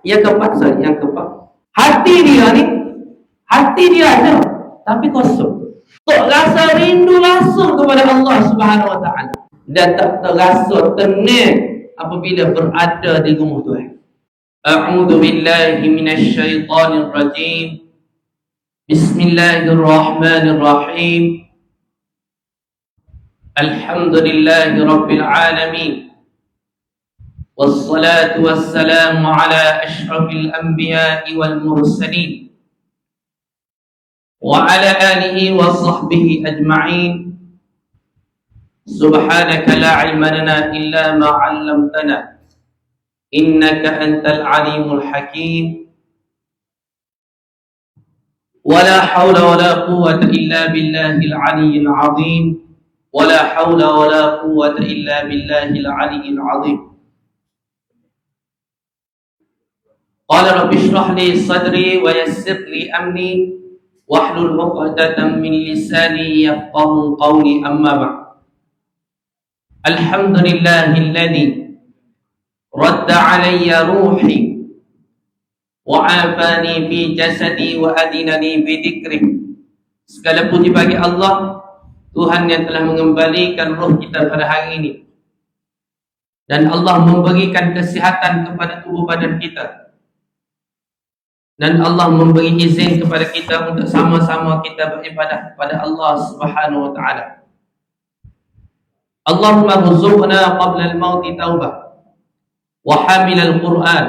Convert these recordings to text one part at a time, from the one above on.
Yang keempat, yang keempat, hati dia ada, tapi kosong. Tak rasa rindu langsung kepada Allah Subhanahu Wa Taala dan tak terasa tenang apabila berada di rumah Tuhan. A'udzu billahi minasy syaithanir rajim. Bismillahirrahmanirrahim. Alhamdulillahi rabbil alamin. والصلاة والسلام على أشرف الأنبياء والمرسلين وعلى آله وصحبه أجمعين. سبحانك لا علم لنا إلا ما علمتنا إنك أنت العليم الحكيم. ولا حول ولا قوة إلا بالله العلي العظيم. ولا حول ولا قوة إلا بالله العلي العظيم. قال رب اشرح لي صدري ويسر لي أمري واحلل عقدة من لساني يفقهوا قولي. أما بعد. الحمد لله الذي رد علي روحي وعافاني في جسدي وأذنني بذكره. Segala puji bagi Allah, Tuhan yang telah mengembalikan roh kita pada hari ini, dan Allah memberikan kesihatan kepada tubuh badan kita, dan Allah memberi izin kepada kita untuk sama-sama kita beribadah kepada Allah Subhanahu Wa Taala. Allahumma rzuqna qabla al-maut taubah wa hamil al-Quran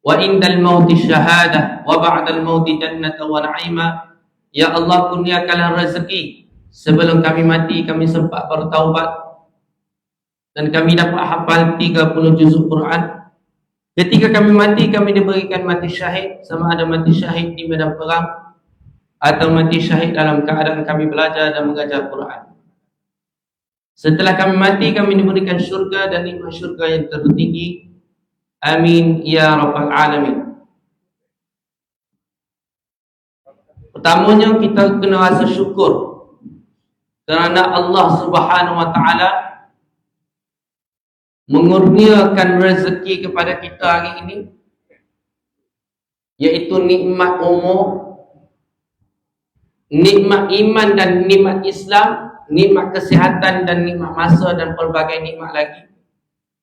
wa inda al-maut syahadah wa ba'da al-maut jannata wa na'ima. Ya Allah, kurniakanlah rezeki sebelum kami mati kami sempat bertaubat dan kami dapat hafal 30 juzuk Quran. Ketika kami mati, kami diberikan mati syahid, sama ada mati syahid di medan perang atau mati syahid dalam keadaan kami belajar dan mengajar Quran. Setelah kami mati, kami diberikan syurga dan nikmat syurga yang tertinggi. Amin ya rabbal alamin. Pertamanya kita kena rasa syukur kerana Allah Subhanahu Wa Taala mengurniakan rezeki kepada kita hari ini, yaitu nikmat umur, nikmat iman dan nikmat Islam, nikmat kesihatan dan nikmat masa dan pelbagai nikmat lagi.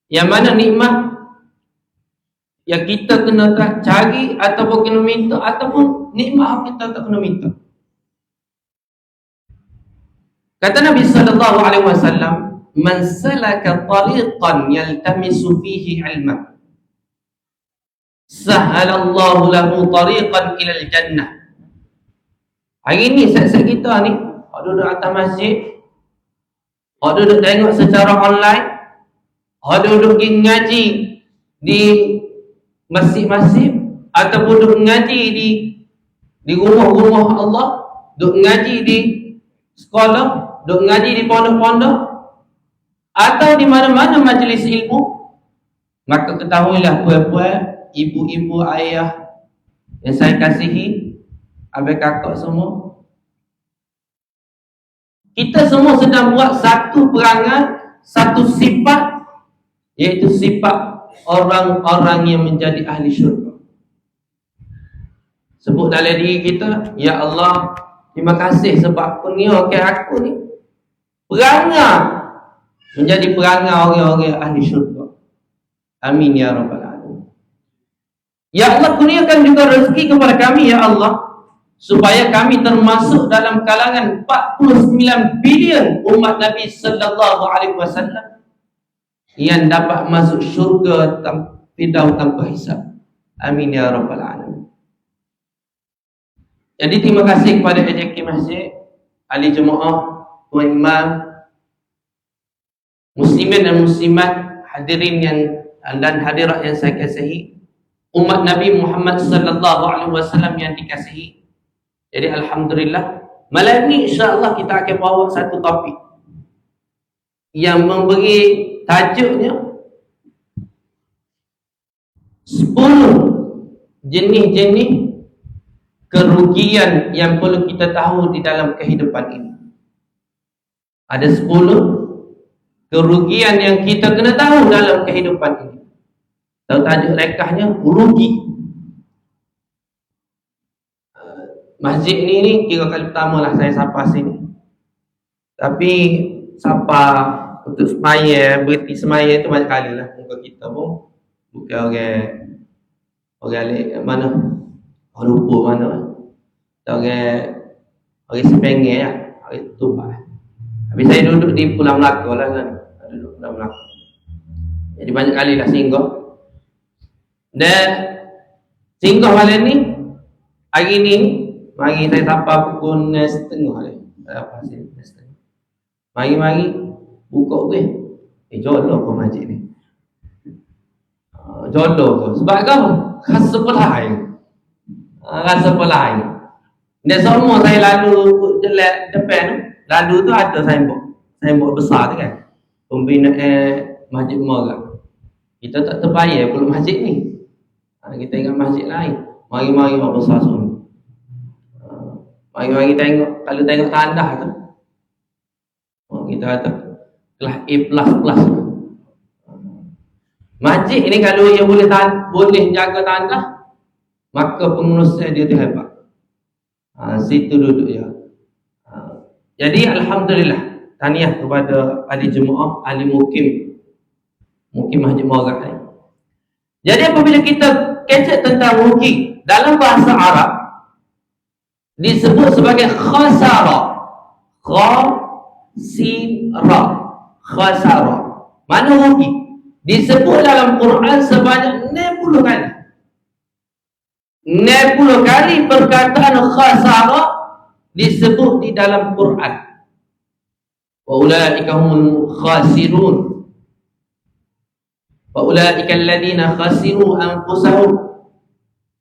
Yang mana nikmat yang kita kena cari ataupun kena minta, ataupun nikmat yang kita tak kena minta. Kata Nabi sallallahu alaihi wasallam, man salaka tariqan yaltamisu fihi ilman sahalallahu lahu tariqan ilal jannah. Hari ni set-set kita ni, orang duduk atas masjid, orang duduk tengok secara online, orang duduk pergi ngaji di masjid-masjid, ataupun duduk ngaji di rumah-rumah Allah, duduk ngaji di sekolah, duduk ngaji di pondok-pondok, atau di mana-mana majlis ilmu. Maka ketahuilah puan-puan, ibu-ibu, ayah yang saya kasihi, abang kakak semua, kita semua sedang buat satu perangai, satu sifat, iaitu sifat orang-orang yang menjadi ahli syurga. Sebut dalam diri kita, ya Allah, terima kasih sebab kurniakan aku ni perangai menjadi perangai orang-orang ahli syurga. Amin ya rabbal alamin. Ya Allah, kurniakan juga rezeki kepada kami ya Allah, supaya kami termasuk dalam kalangan 49 bilion umat Nabi sallallahu alaihi wasallam yang dapat masuk syurga tanpa hisab. Amin ya rabbal alamin. Jadi terima kasih kepada AJK Masjid, ahli jemaah, tuan imam, muslimin dan muslimat, hadirin dan hadirat yang saya kasihi, umat Nabi Muhammad sallallahu alaihi wasallam yang dikasihi. Jadi alhamdulillah, malam ni insya-Allah kita akan bawa satu topik yang memberi tajuknya 10 jenis-jenis kerugian yang perlu kita tahu di dalam kehidupan ini. Ada 10 kerugian yang kita kena tahu dalam kehidupan ini. Tahu tajuk rekahnya rugi. Masjid ni kira kali pertama lah saya sapa sini. Tapi sapa untuk semaya, berhenti semaya tu banyak kali lah. Muka kita pun bukan orang alik mana, orang lupa mana, orang sepengeh lah, orang tumpah. Habis saya duduk di Pulau Melaka lah kan, duduk Pulau Melaka. Jadi banyak kali lah singgah. Dan singgah malam ni, hari ni, mari saya sapa pukul 9:30 apa sih, 9:30. Mari buka ke. Jodoh ke masjid ni. Jodoh ke. Sebab apa? Rasa pelai. Rasa pelai. Dan semua saya lalu jelek depan, lalu tu ada signboard besar tu kan. Pembinaan Masjid Umar. Kita tak terbayar pula masjid ni. Kita ingat masjid lain. Mari orang besar semua. Mari tengok, kalau tengok tandah tu, kita kata kelas A++. Masjid ni kalau ia boleh jaga tandah, maka pengurusan dia tu hebat. Situ duduk dia. Jadi alhamdulillah, tahniah kepada ahli jemaah, ahli mukim Masjid Muarraf ni. Jadi apabila kita kecek tentang rugi dalam bahasa Arab, disebut sebagai khasara. Khasara. Mana rugi? Disebut dalam Quran sebanyak 60 kali. 60 kali perkataan khasara disebut di dalam Quran. Wa ulaika humul khasirun. Wa ulaika alladhina khasiru anfusahum.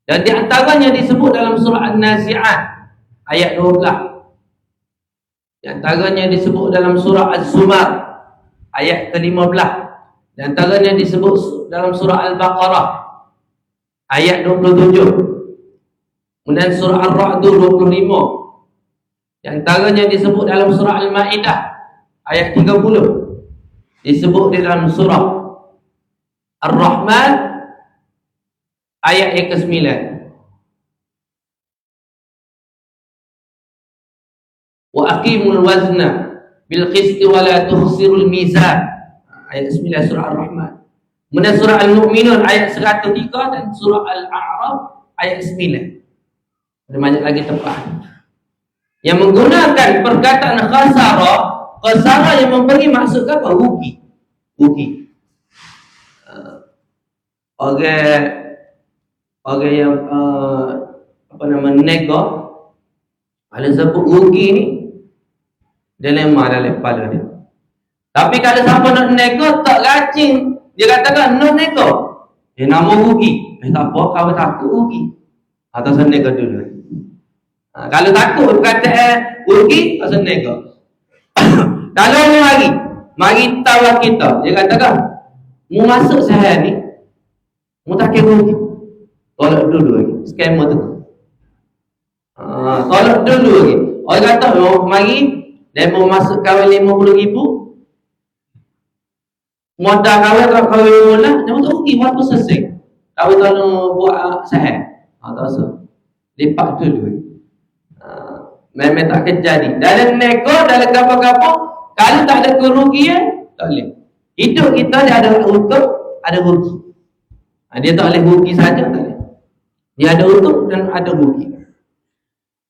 Dan di antaranya disebut dalam surah An-Nazi'at ayat 12. Di antaranya disebut dalam surah Az-Zumar ayat ke-15. Di antaranya disebut dalam surah Al-Baqarah ayat 27. Kemudian surah Ar-Ra'd 25. Di antaranya disebut dalam surah Al-Maidah ayat 30. Disebut di dalam surah Ar-Rahman ayat yang ke-9. Wa aqimul wazna bil qisti wa la tukhsirul mizan. Ayat 9 surah Ar-Rahman. Kemudian surah Al-Mu'minun ayat 103 dan surah Al-A'raf ayat 9. Ada banyak lagi tempat yang menggunakan perkataan khasara yang memberi maksud apa? Rugi. Orang yang nego, kalau sebut rugi ni dilema dalam kepala dia. Tapi kalau siapa nak nego tak rajin, dia katakan no nego, dia nama rugi. Tak apa, kau takut rugi atau saya nego dulu. Kalau takut kata rugi atau nego. Kalau ni mari tahu kita, dia katakan mu masuk saya ni, mu tak kira rugi. Tolak dulu lagi, scammer tu. Tolak dulu lagi. Orang kata, mari demo masuk kahwin 50,000, modal kahwin mula, dia tak rugi, waktu selesai. Kahwin tak buat sahih. Tak usah. Lipat dulu. Memang tak kejadi. Dalam nego, dalam kapal-kapal, kalau tak ada kerugian, tak boleh. Hidup kita dia ada untung, ada rugi. Dia tak boleh rugi saja, tak boleh. Dia ada untung dan ada rugi.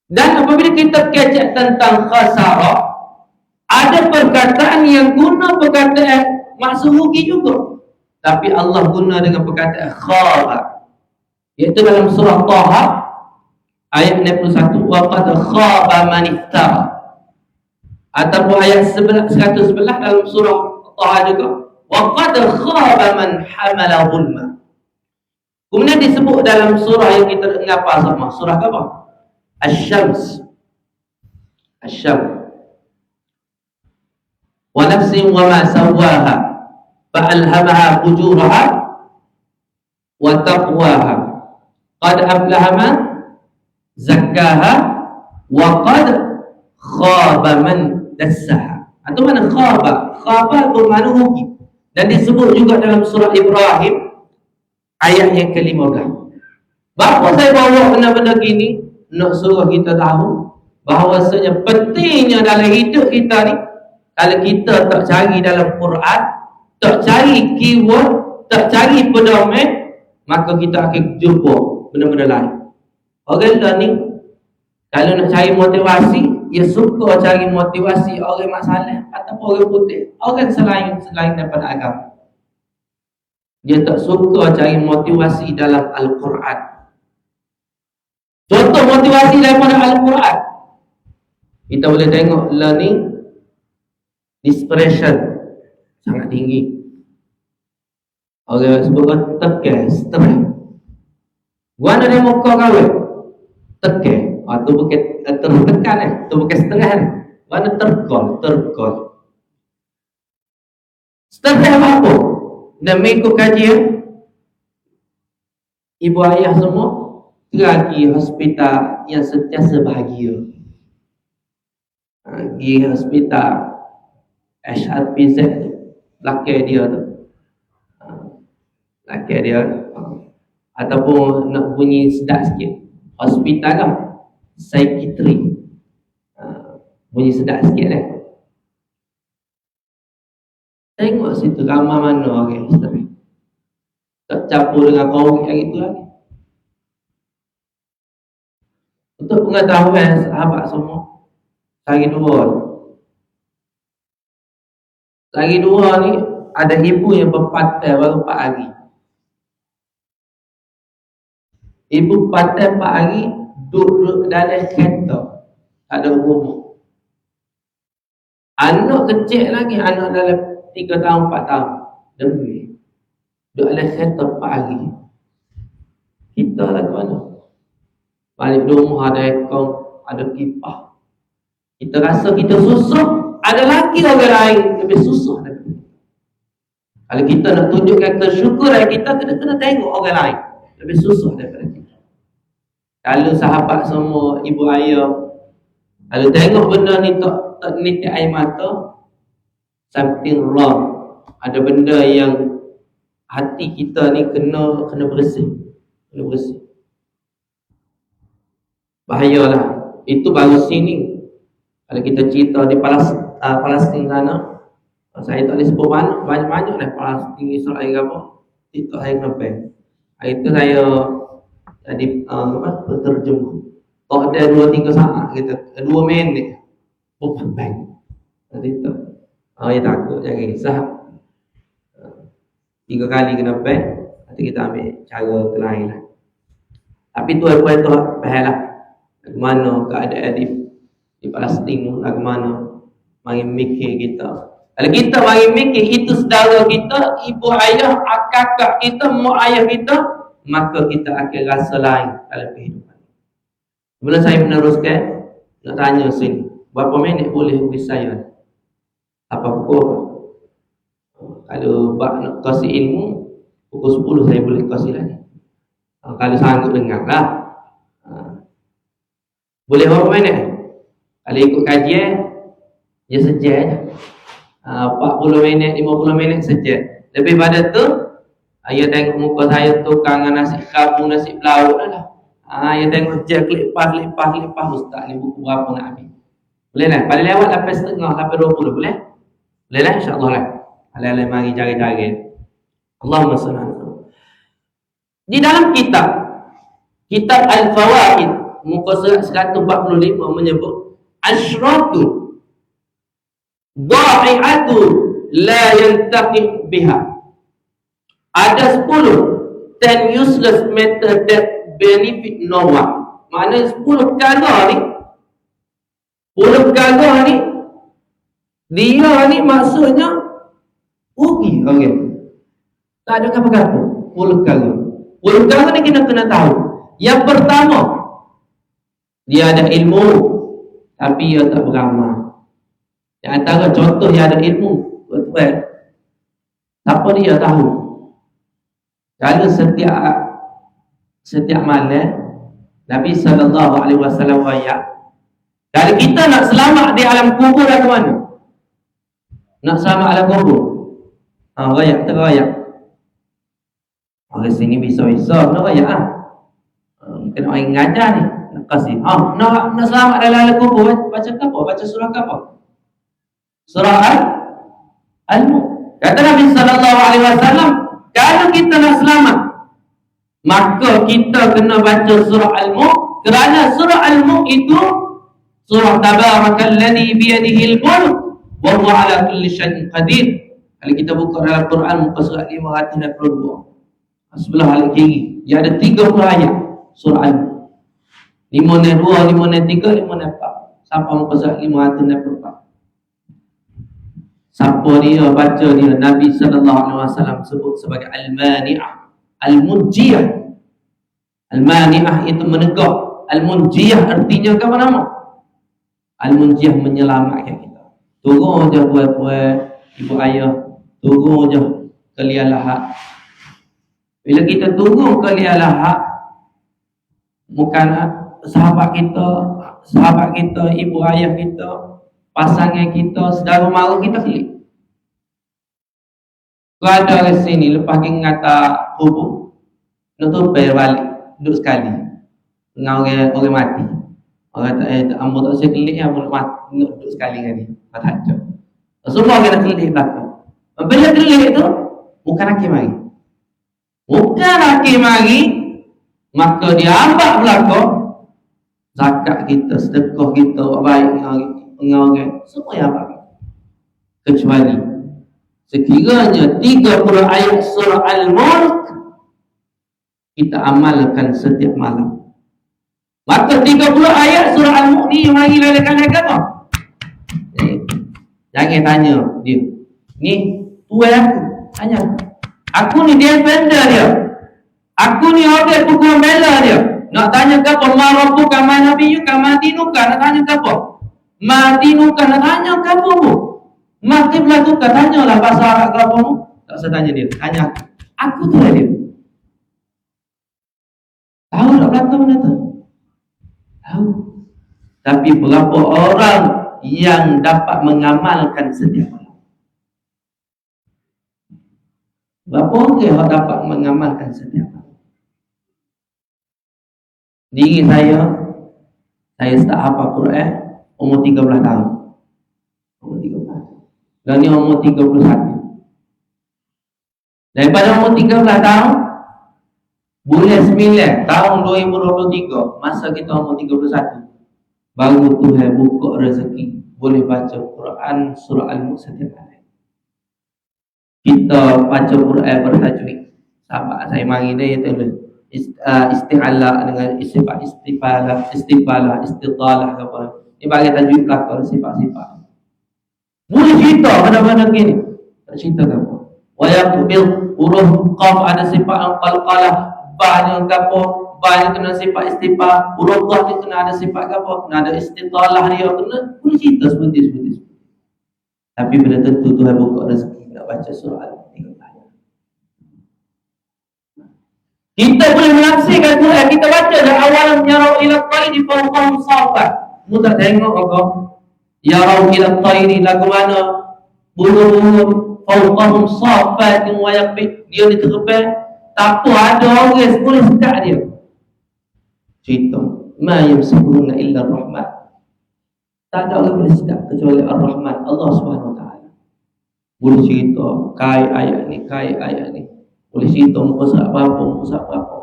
Dan apabila kita kecek tentang khasara, ada perkataan yang guna perkataan maksud rugi juga. Tapi Allah guna dengan perkataan khaba. Iaitu dalam surah Taha ayat 61, wa qad khaba man iftara. Ataupun ayat 111 dalam surah Taha juga, wa qad khaba man hamala zulma. Kemudian disebut dalam surah yang kita ngapa sama, surah apa? Asy-Syams. Wa nafsin wa ma sawwaha fa alhamaha fujuraha wa taqwaha. Qad aflaha man zakkaha wa qad khaba man dassaha. Atau mana khaba? Khaba bermakna rugi. Dan disebut juga dalam surah Ibrahim ayat yang ke-15. Bapa saya bawa benda-benda gini nak suruh kita tahu bahawasanya pentingnya dalam hidup kita ni, kalau kita tak cari dalam Quran, tak cari keyword, tak cari pedoman, maka kita akan jumpa benda-benda lain. Orang ni kalau nak cari motivasi, dia suka cari motivasi orang masalah ataupun orang putih, orang selain daripada agama. Dia tak suka cari motivasi dalam Al-Quran. Contoh motivasi daripada Al-Quran, kita boleh tengok learning dispersion sangat tinggi. Orang sebut tekan, stres. Gua ada muka kawin tekan, tu bukan tertekan, tu bukan stres. Gua ada terkol. Stres apa? Dan mengikut kajian ibu ayah semua pergi hospital yang sentiasa bahagia. Pergi hospital HRPZ tu, laki dia tu, ataupun nak bunyi sedap sikit, hospital kan psikiatri, bunyi sedap sikit lah. Tengok situ ramai mana orang stres, tak campur dengan kaum yang itu lagi. Untuk pengetahuan sahabat semua, lagi dua ni ada ibu yang berpatah baru 4 hari. Ibu patah 4 hari, duduk dalam kereta, tak ada rumah. Anak kecil lagi, anak dalam 3 tahun 4 tahun, demi duduk dalam kereta 4 hari. Kita lah ke mana? Balik rumah ada aircon, ada kipas. Kita rasa kita susah, ada lagi orang lain lebih susah daripada kita. Kalau kita nak tunjukkan kesyukuran kita, kena tengok orang lain lebih susah daripada kita. Kalau sahabat semua, ibu ayah, kalau tengok benda ni tak nitik air mata, something wrong. Ada benda yang hati kita ni kena bersih. Bahayalah. Itu baru sini. Kalau kita cerita di Palestin sana, saya tak boleh sebut banyak-banyak lah Palestin, Israel apa, itu saya kenapa. Itu saya jadi penterjemah. Tak ada 2-3 saat kita, 2 minit. Bang. Nanti tu. Ya takut, jangan risau. 3 kali kenapa? Nanti kita ambil cara lain lah. Tapi tu apa itu faham lah. Bagaimana keadaan di Palestin tu, bagaimana mari mikir kita. Kalau kita mari mikir itu saudara kita, ibu ayah, kakak kita, mak ayah kita, maka kita akan rasa lain dalam kehidupan. Sebelum saya meneruskan, nak tanya sini, berapa minit boleh beri saya? Apa pukul? Kalau bak nak kasih ilmu, pukul 10 saya boleh kasih lagi. Kalau sanggup dengar lah. Boleh berapa minit? Kalau ikut kajian, dia sejam. 40 minit, 50 minit sejam. Lebih pada tu, ayah tengok muka saya tukang nasi kabung, nasi pelaut lah. Ayah tengok je klip-pas ustaz ni buku berapa nak habis. Boleh lah? Paling lewat 8.30, 8.20 boleh? Boleh lah? InsyaAllah lah. Alai-alai mari cari-cari. Allahumma salli ala Muhammad. Di dalam kitab Al-Fawaid, muka surat 145 menyebut asyratu dha'i'atu la yantaqi biha. Ada 10 useless method that benefit no one. Maknanya 10 perkara ni dia ni maksudnya rugi orang. Tak ada apa-apa. 10 perkara ni kita kena tahu. Yang pertama, dia ada ilmu tapi dia tak beramal. Yang antara contoh dia ada ilmu, betul. Siapa dia tahu? Kalau setiap malam Nabi sallallahu alaihi wasallam ayat, kalau kita nak selamat di alam kubur ke mana? Nak selamat alam kubur. Rakyat. Orang sini bisa-bisa nak raya ah. Kena orang ngajar ni. Nak kasih. Nak selamat dalam alam kubur baca apa? Baca surah apa? Surah Al-Mulk. Kata Nabi sallallahu alaihi wasallam, kalau kita nak selamat, maka kita kena baca surah Al-Mulk, kerana surah Al-Mulk itu surah tabarakalladzi biyadihi al-mulk wa huwa ala kulli syai'in qadir. Kalau kita buka dalam Quran muka surat 562. Sebelah balik kiri, dia ada 30 ayat surah Al-Mulk. 502, 503, 504. Sampai muka surat 564. Siapa dia baca dia, Nabi sallallahu alaihi wasallam sebut sebagai al-mani'ah, al-munjiyah. Al-mani'ah itu menegak, al-munjiyah artinya apa nama? Al-munjiyah menyelamatkan kita. Turun je puan-puan, ibu ayah, turun je ke liang lahat. Bila kita turun ke liang lahat, bukan sahabat kita, ibu ayah kita, pasangan kita, saudara mara kita klik. Kau ada di sini lepas kita ngata kubur, nak bayar balik, duduk sekali. Dengan orang mati. Orang kata, ambo tak saya kelik, ambo nak duduk sekali dengan dia. Tak ada. Semua kena kelik belakang. Bila kelik tu, bukan hakim mari. Bukan hakim mari, maka dia ambil belakang, zakat kita, sedekah kita, buat baik dengan orang, semua yang ambil. Kecuali sekiranya 30 ayat surah Al-Mulk kita amalkan setiap malam, maka 30 ayat surah Al-Mulk ni mari lalakan apa? Jangan tanya dia, ni tuan aku, tanya aku ni dia defender dia, aku ni orang pukul bela dia. Nak tanya ke apa? Ma rabbuka ma nabiyyuka ma dinuka, nak tanya ke apa? Ma dinuka, nak tanya ke apa bu? Ma qiblatuka, tanyalah bahasa Arab ke apa bu? Tak usah tanya dia, tanya aku tu lah dia. Tahu tak belakang mana tu? Tahu. Tapi berapa orang yang dapat mengamalkan setiap malam? Berapa orang yang dapat mengamalkan setiap malam? Diri saya start hafal Quran umur 13 tahun. Umur 13. Dan ni umur 31. Daripada umur 13 tahun, bulan 9 tahun 2023, masa kita umur 31, baru Tuhan buka rezeki boleh baca Quran surah Al-Mulk setiap hari. Kita baca Quran bertajwid. Sahabat saya mari dia tulis isti'ala dengan istifalah, istitalah ke apa. Ini bagi tajwid belakang sifat-sifat. Boleh cerita benda-benda gini. Tak cerita ke apa. Wa yaqbil huruf qaf ada sifat qalqalah, ba ni ke apa, ba ni kena sifat istifah, huruf dha ni kena ada sifat ke apa, kena ada istitalah dia, kena boleh cerita seperti itu. Tapi bila tentu Tuhan buka rezeki nak baca surah Al-Mulk. Kita boleh menafsirkan Quran, kita baca dari awalam yarau ila tayri fawqahum safat. Mu tak tengok apa? Yarau ila tayri lagu mana? Burung fawqahum safat wa yaqbid. Dia diterbang, tak apa ada orang boleh sekat dia. Cerita, ma yamsikuhunna illa ar-Rahman. Tak ada orang boleh sekat kecuali Ar-Rahman, Allah Subhanahu wa taala. Boleh cerita kai ayat ni. Boleh cerita muka surat apa.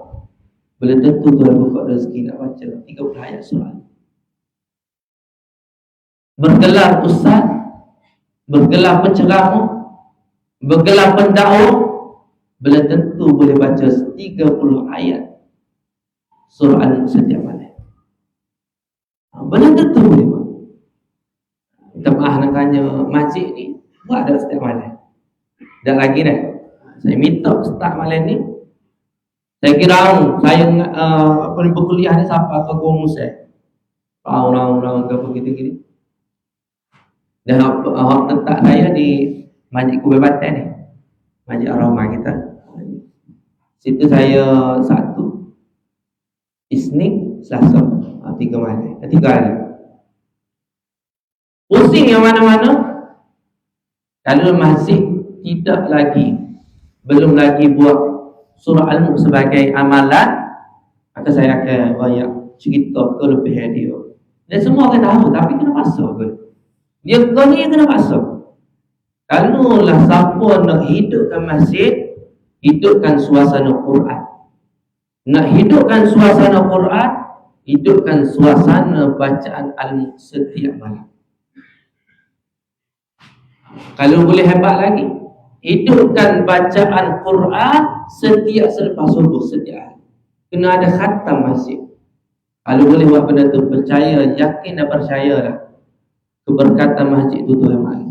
Bila tentu Tuhan buka rezeki nak baca 30 ayat surah. Bergelar ustaz, bergelar penceramah, bergelar pendakwah, bila tentu boleh baca 30 ayat surah Al-Mulk setiap malam. Bila tentu boleh buat. Minta maaf nak tanya masjid ni buat ada setiap malam. Dah lagi dah. Saya minta start malam ni. Saya kira saya berkuliah ni sampai ke Gua Musa. Tahun-tahun ke apa gitu-gitu. Dan hak tetap saya di Masjid Kebebasan ni. Masjid Ar-Rahman kita. Situ saya satu Isnin, Selasa, 3 malam, 3 hari. Pusing yang mana-mana. Kalau masjid tidak lagi, belum lagi buat surah Al-Mulk sebagai amalan, maka saya akan banyak cerita kelebihan dia. Dan semua orang tahu, tapi kena pasal ke? Dia ni kena pasal. Kalau lah siapa nak hidupkan masjid, hidupkan suasana Quran. Nak hidupkan suasana Quran, hidupkan suasana bacaan Al-Mulk setiap malam. Kalau boleh hebat lagi, hidupkan bacaan Quran setiap selepas subuh setiap hari. Kena ada khatam masjid. Kalau boleh buat benda tu, percaya, yakin dan percayalah keberkatan masjid tu Tuhan mari.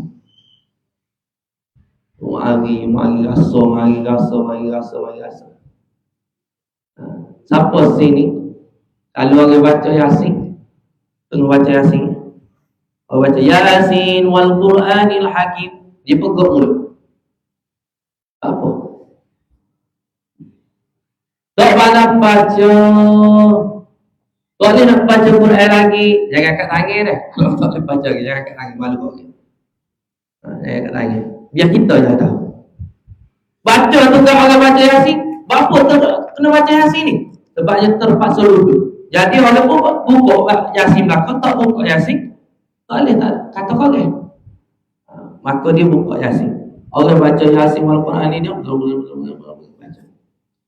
Mari rasa. Siapa sini? Kalau orang baca Yasin, tengah baca Yasin. Orang baca Yasin wal Quranil Hakim, dia pegok mulut. Apa? Tak malam baca. Kalau nak baca Quran lagi, jangan kat tangan dah. Kalau tak boleh baca lagi, jangan kat tangan, malu kau. Jangan kat tangan. Biar kita je tahu. Baca tu kan orang baca Yasin. Bapa tu kena baca Yasin ni. Sebabnya terpaksa duduk. Jadi orang pun buka Yasin belakang, tak buka Yasin. Tak boleh tak kata kau kan. Maka dia buka Yasin. Orang baca Yasin wal Quran ni dia baca.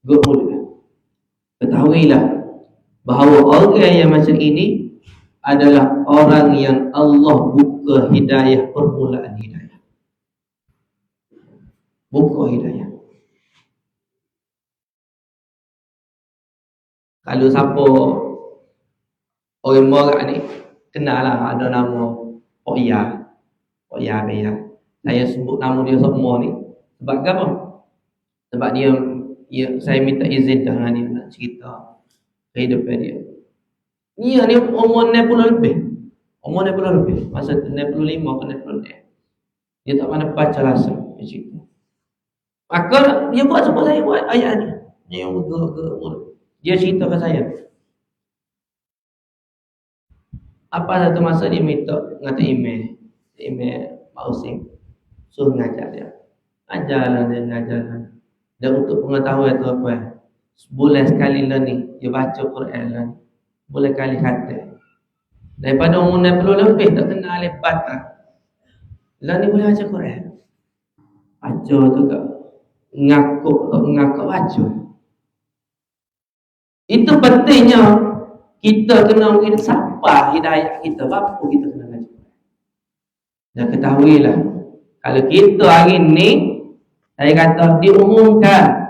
Gua boleh. Ketahuilah bahawa orang yang macam ini adalah orang yang Allah buka hidayah, permulaan hidayah. Buka hidayah. Kalau siapa orang morak ni, kenal lah ada nama Pok Ya. Saya sebut nama dia semua ni sebab apa? Sebab dia saya minta izin dengan dia nak cerita kehidupan dia. Dia ni umur 60 lebih. Masa 65 ke 66. Dia tak pandai baca langsung cerita. Maka dia buat sebab saya buat ayat ni. Dia yang mulut. Dia cerita ke saya. Apa satu masa dia minta ngata email Pak Usim. Suruh ngajar dia. Ajarlah dia. Dan untuk pengetahuan tu apa? Sebulan sekali lah ni dia baca Quran lah. Boleh kali kata. Daripada umur 60 lebih tak kenal alif bata. Lah ni boleh baca Quran. Baca tu kat ngaku baca. Itu pentingnya kita kena mungkin sampai hidayah kita. Bapa kita kena baca. Dan ketahuilah, kalau kita hari ni, saya kata diumumkan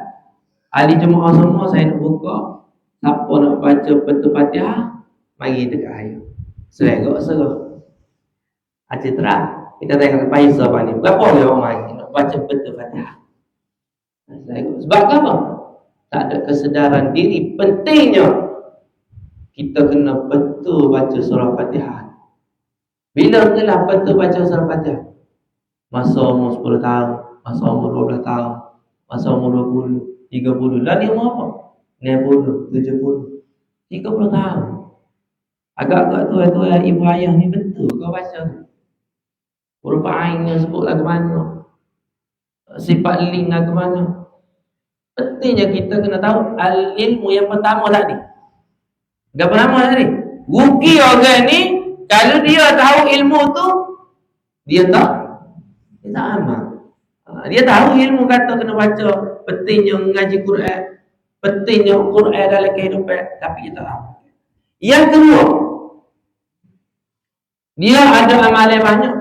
ahli jemaah semua, saya nak buka. Siapa nak baca betul Fatihah, mari dekat saya. Serah. Acik terang. Kita tengok paisa apa ni. Berapa orang mari nak baca betul Fatihah. Sebab apa? Tak ada kesedaran diri. Pentingnya kita kena betul baca surah Fatihah. Bila kena betul baca surah Fatihah? Masa umur 10 tahun, masa umur 12 tahun, masa umur 20, 30. Dan dia umur apa? 60, 70, 30 tahun. Agak-agak tua-tua ibu ayah ni betul kau baca. Huruf ain yang sebut lagu mana, sifat ling lagu mana. Pentingnya kita kena tahu al-ilmu yang pertama tadi. Apa nama tadi? Rugi orang ni kalau dia tahu ilmu tu, dia tak amal. Dia tahu ilmu kata kena baca, pentingnya mengaji Quran, pentingnya Quran dalam kehidupan, tapi dia tak amal. Yang kedua, dia ada amalan banyak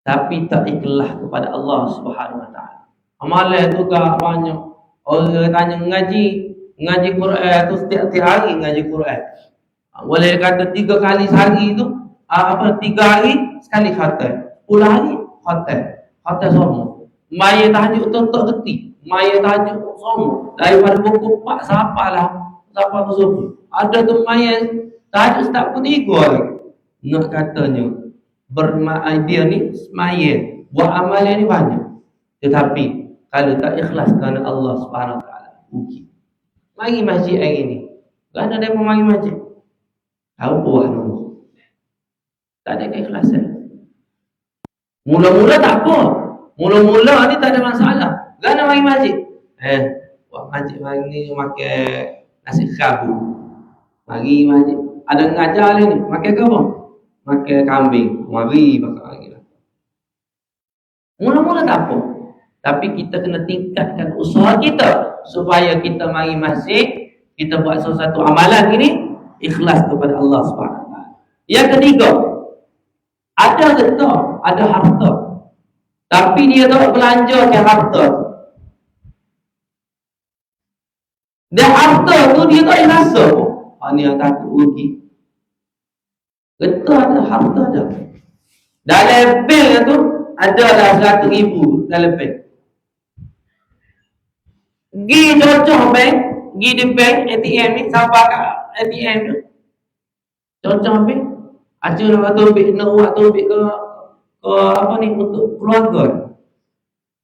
tapi tak ikhlas kepada Allah Subhanahu Wa Taala. Amalan tu tak banyak. Orang tanya ngaji Quran tu setiap hari ngaji Quran. Boleh kata 3 kali sehari tu, 3 hari sekali khatam. 10 hari khatam semua. Maya tahajud tu tak reti. Maya tahajud semua. Daripada pukul 4 sampai ke subuh. Ada tu maya tahajud tak pukul 3 lagi. Nak katanya dia ni maya buat amalan ni banyak. Tetapi kalau tak ikhlas kerana Allah Subhanahu Wa Taala, rugi. Mari masjid hari ni. Tak ada yang mari masjid. Tahu buah nombor. Tak ada keikhlasan. Mula-mula tak apa. Mula-mula ni tak ada masalah. Kerana mari masjid. Buat majlis hari ni makan nasi kerabu. Mari majlis. Ada ngajar ni, makan ke apa? Makan kambing. Mari makan lagi lah. Mula-mula tak apa. Tapi kita kena tingkatkan usaha kita supaya kita mari masjid, kita buat sesuatu amalan ini ikhlas kepada Allah Subhanahu Wa Taala. Yang ketiga, ada harta, ada harta. Tapi dia tak belanja ke harta. Dia harta tu dia tak rasa pun. Ni yang takut rugi. Betul ada harta ada. Dalam bil tu ada dah 100,000 dalam bil. Gi cocok bank, gi di bank ATM ni sampai kat ATM tu. Cocok bank. Acu nak tobik ke apa ni untuk keluarga.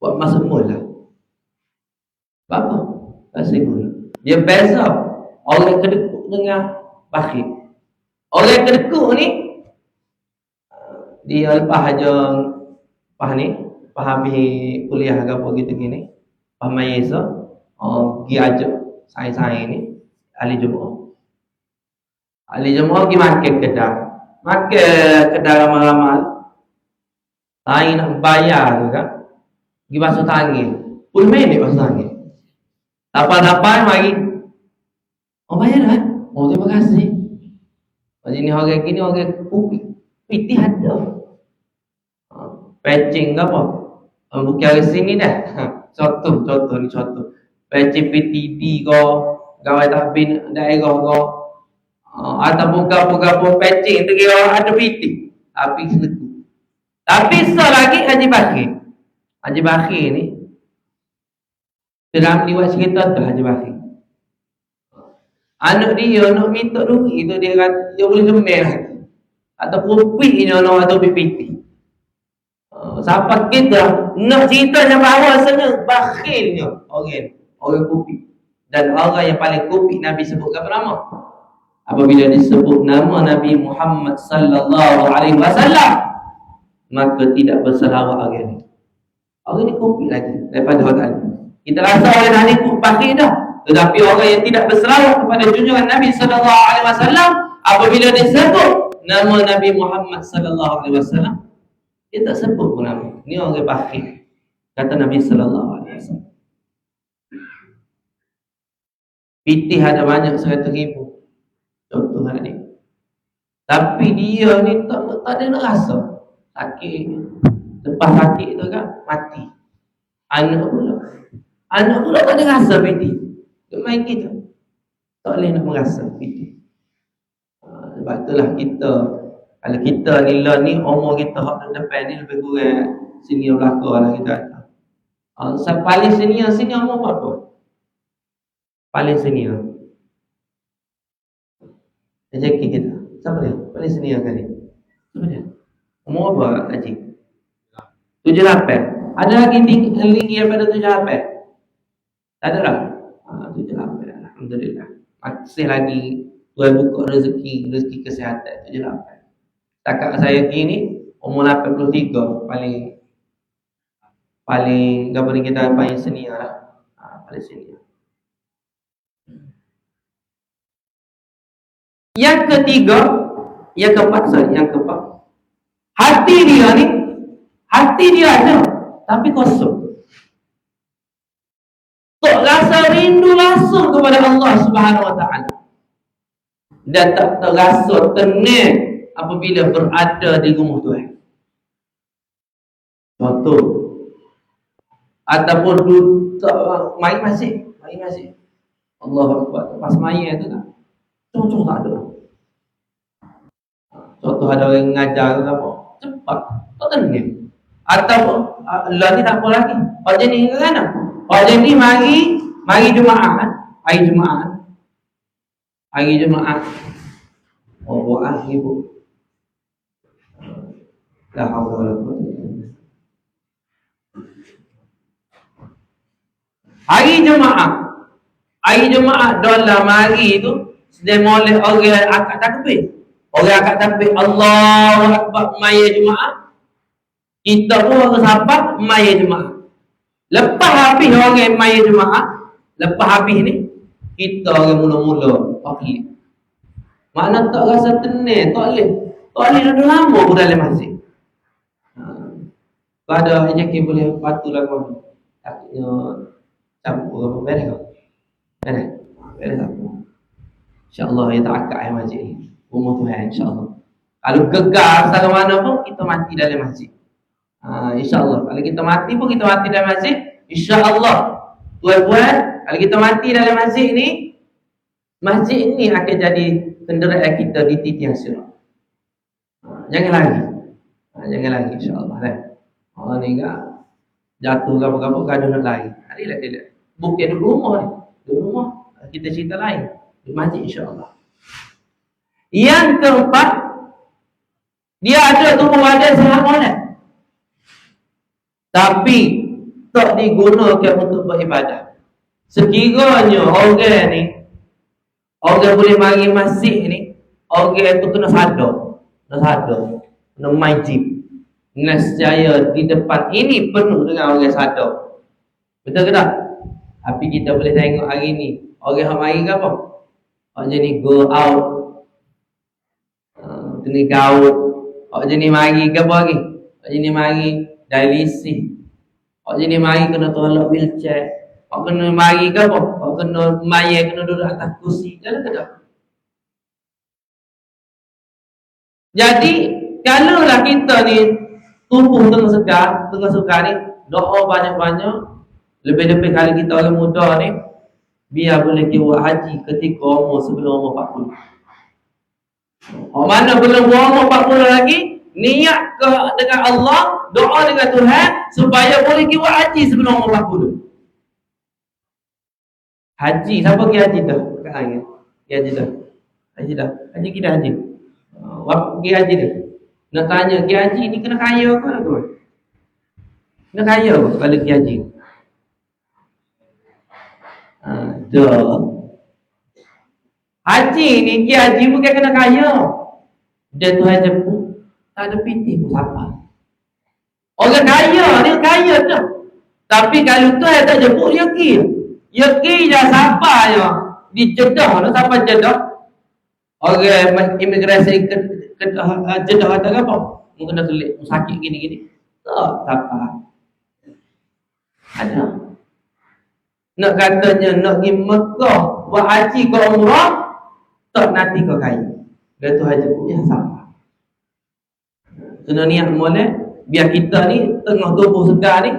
Buat masa mula. Apa? Kasih mula. Dia beza orang kedekut dengan bakhil. Orang kedekut ni dia lepas habis kuliah ke apa gitu gini. Lepas mayesa, pergi ajak saya ni ahli Jumaat. Ahli Jumaat pergi makan kedai. Makan kedai ramai-ramai. Saya nak bayar tu kan. Pergi basuh tangan. 10 minit basuh tangan. Dapat mari. Bayar dah. Terima kasih. Macam ni orang gini orang kopi. Pitih ada. Patching ke apa? Bukan hari sini dah. Contoh ni contoh. Patching PTD ke, gawai tahbin daerah ke, ataupun gapo-gapo patching tu kira ada pitih. Tapi seletu. Tapi selagi Haji Bakhir. Haji Bakhir ni dalam liwat cerita tu Haji Bakhir. Anak dia nak minta duit tu dia kata dia boleh semel lagi. Atau kopi ni atau PPT. Sampai kita nak cerita yang bahawa sana bakhilnya orang kopi. Dan orang yang paling kopi Nabi sebut apa nama? Apabila disebut nama Nabi Muhammad sallallahu alaihi wasallam, maka tidak berselawat orang ni. Orang ni kopi lagi daripada orang ni. Kita rasa orang ni bakhil dah. Tetapi orang yang tidak berselawat kepada junjungan Nabi sallallahu alaihi wasallam, apabila disebut nama Nabi Muhammad sallallahu alaihi wasallam, dia tak sebut pun nama. Ini orang bakhil. Kata Nabi sallallahu alaihi wasallam. Pitih ada banyak 100,000. Contoh hari ni. Tapi dia ni tak ada nak rasa. Sakit. Lepas sakit tu kan mati. Anak pula tak ada rasa pitih. Dia main kita. Tak boleh nak merasa pitih. Sebab itulah kita, kalau kita ni umur kita hak depan ni lebih kurang senior belakang lah kita kata. Paling senior umur berapa? Paling senior rezeki kita. Siapa dia? Paling senior kali. Siapa dia? Umur apa Haji? 78. Ada lagi tinggi daripada 78? Tak ada lah. 78. Alhamdulillah. Masih lagi Tuhan buka rezeki kesihatan. 78. Setakat saya kini umur 83 paling apa ni kita paling senior lah. Paling senior. Yang ketiga, yang keempat. Hati dia ada tapi kosong. Tak rasa rindu langsung kepada Allah Subhanahu Wa Taala. Dan tak terasa tenang apabila berada di rumah Tuhan. Contoh, ataupun main masjid. Allahu Akbar. Pas main tu tak. Contoh tak ada. Contoh ada orang ngajar ke apa. Cepat. Tak tenang. Ataupun lah ni tak apa lagi. Macam ni ke kan? Macam ni mari Jumaat. Hari Jumaat. Buat ibu. La haula wala quwwata illa billah. Hari Jumaat dalam hari tu sedang molek orang akad takbir. Allahu Akbar maya Jumaat. Kita pun orang sahabat maya Jumaat. Lepas habis orang main jemaah, lepas habis ni, kita orang mula-mula pakai. Makna tak rasa tenang, tak boleh. Tak boleh dah lama pun dalam masjid. Kalau ada rezeki boleh patuh lah kau. Takutnya campur apa beres kau. Beres. Beres tak? InsyaAllah kita akak masjid ni. Rumah Tuhan insyaAllah. Kalau gegar salah mana pun kita mati dalam masjid. InsyaAllah. Kalau kita mati pun kita mati dalam masjid. InsyaAllah. Tuan-tuan, kalau kita mati dalam masjid ni akan jadi kenderaan kita di titik yang sirat. Jangan lagi. Jangan lagi insyaAllah. Orang ni enggak jatuh kapal-kapal gaduh nak lari. Tidak. Bukan di rumah ni. Di rumah kita cerita lain. Di masjid insyaAllah. Yang keempat, dia ada tubuh badan sehat molek, tapi tak digunakan untuk beribadah. Sekiranya orang boleh mari masjid ni, orang tu kena sadar, kena majib. Nescaya di depan ini penuh dengan orang sadar. Betul ke tak? Tapi kita boleh tengok hari ni, orang yang mari ke apa? Orang jenis go out, jenis gaut. Orang jenis mari ke apa lagi? Orang jenis mari dialisis. Orang jenis mari kena tolak wheelchair. Orang kena mari ke apa? Orang kena mayat, kena duduk atas kursi. Jangan ke tak? Jadi, kalaulah kita ni tubuh tengah segar ni, doa banyak-banyak, lebih-lebih kali kita orang muda ni, biar boleh pergi buat haji ketika umur sebelum umur 40. Mana belum umur 40 lagi, niat ke dengan Allah, doa dengan Tuhan supaya boleh pergi buat haji sebelum umur 40. Haji, siapa pergi haji dah? Haji dah. Haji kita haji. Pergi haji dah. Nak tanya, pergi haji ni kena kaya ke tu? Kena kaya ke kalau pergi haji? Dah. Haji ni, pergi haji bukan kena kaya. Dia Tuhan jemput, tak ada piti pun siapa. Orang kaya, dia kaya dah. Tapi kalau Tuhan tak jemput, dia pergi. Dia pergi dah siapa je. Di Jeddah lah, siapa Jeddah? Orang imigrasi Jeddah kata apa? Mungkin nak tulis, sakit gini-gini. Tak, siapa. Ada. Nak katanya nak pergi Mekah buat haji ke umrah, tak nanti kau kaya. Dia tu haji punya sama. Kena niat molek biar kita ni tengah tubuh segar ni,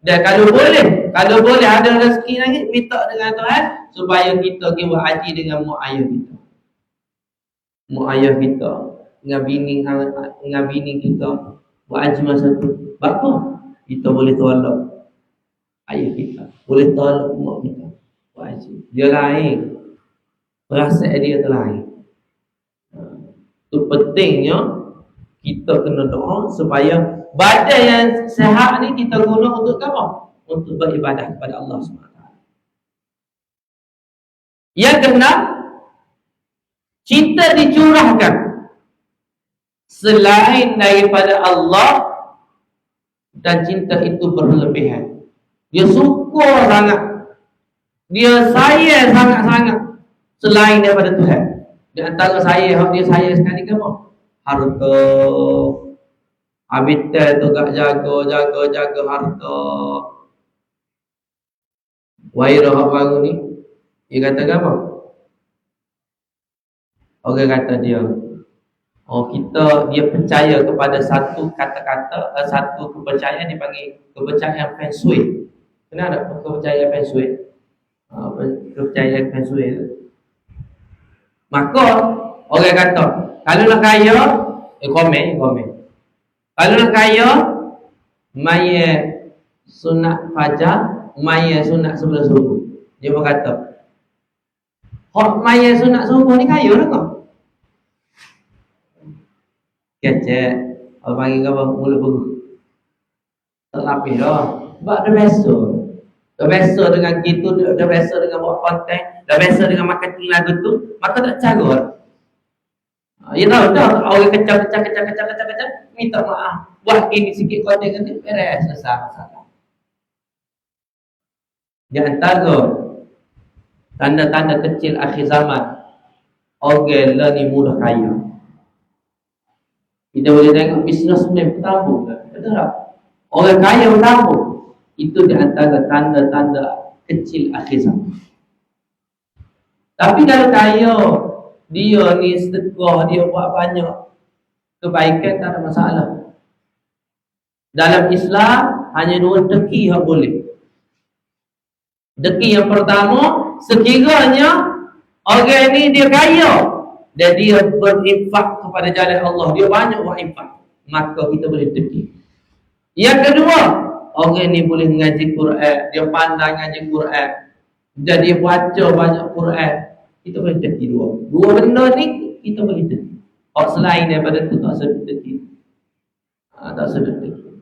dan kalau boleh ada rezeki lagi, minta dengan Tuhan supaya kita pergi buat haji dengan mak ayah kita. Mak ayah kita dengan bini kita buat haji masa tu. Apa? Kita boleh tolak ayah kita, boleh tolak mak kita buat haji. Dia lain, perasaan dia tu lain. Itu pentingnya kita kena doa supaya badan yang sihat ni kita guna untuk apa? Untuk beribadah kepada Allah SWT. Yang keenam, cinta dicurahkan selain daripada Allah, dan cinta itu berlebihan. Dia suka sangat, dia sayang sangat-sangat selain daripada Tuhan. Di antara dia sayang sekali ke apa? Harta. Habitat tu gak jaga harta. Wairah baru ni, dia kata apa? Orang kata dia, dia percaya kepada satu kata-kata, satu kepercayaan dipanggil kepercayaan Feng Shui. Kenapa ada kepercayaan Feng Shui? Kepercayaan Feng Shui. Maka orang kata, kalau nak kaya, komen. Kalau nak kaya, maya sunat fajar, maya sunat sebelum subuh. Dia berkata, hak maya sunat subuh ni kaya lah kau. Kecek, orang panggil kau mulut beruk. Tak lapis dah. Sebab dah biasa. Dah biasa dengan gitu, dah biasa dengan buat konten, dah biasa dengan marketing lagu tu, maka tak cara. Ya tahu dah, orang kecam, minta maaf. Buat ini sikit konten, beres, selesai masalah. Di antara tanda-tanda kecil akhir zaman, orang lah ni mudah kaya. Kita boleh tengok bisnesmen bertambung kan? Betul tak? Orang kaya bertambung. Itu di antara tanda-tanda kecil akhir zaman. Tapi kalau kaya, dia ni sedekah, dia buat banyak kebaikan, tak ada masalah. Dalam Islam hanya dua deki yang boleh. Deki yang pertama, sekiranya orang ni dia kaya dan dia berinfak kepada jalan Allah, dia banyak buat infak, maka kita boleh deki. Yang kedua, orang ni boleh mengaji Quran, dia pandai mengaji Quran dan dia baca banyak Quran, kita boleh deki dua benda ni kita boleh deki. Selain daripada itu tak sedut deki. Tak sedut deki.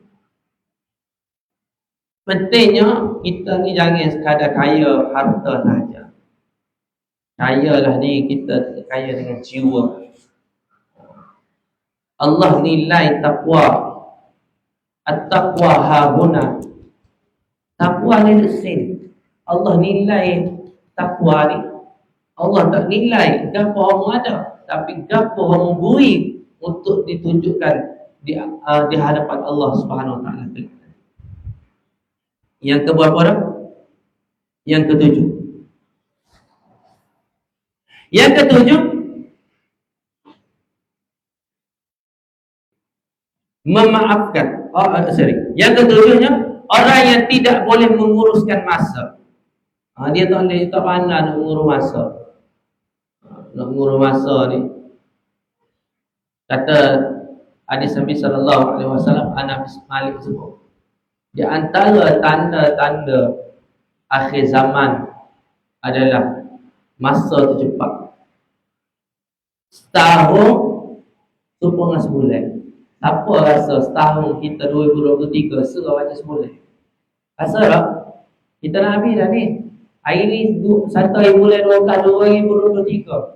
Pentingnya kita ni jangan sekadar kaya harta saja. Kayalah ni kita kaya dengan jiwa. Allah nilai takwa. At-taqwa hahuna. Takwa ni sin. Allah nilai takwa ni. Allah tak nilai gapo orang ada, tapi gapo orang beri untuk ditunjukkan di hadapan Allah Subhanahu Wa Taala. Yang keberapa dah? Yang ketujuh. Yang ketujuh, memaafkan. Yang ketujuhnya, orang yang tidak boleh menguruskan masa. Dia tak boleh, tak pandai nak mengurus masa. Nak mengurus masa ni. Kata hadis Nabi sallallahu alaihi wasallam, Anas Malik sebut, di antara tanda-tanda akhir zaman adalah masa tercepat. Setahun setengah sebulan. Siapa rasa setahun kita 2023 serah macam sebulan? Rasa tak? Kita nak habis dah ni. Hari ni 1 hari bulan 12 2023.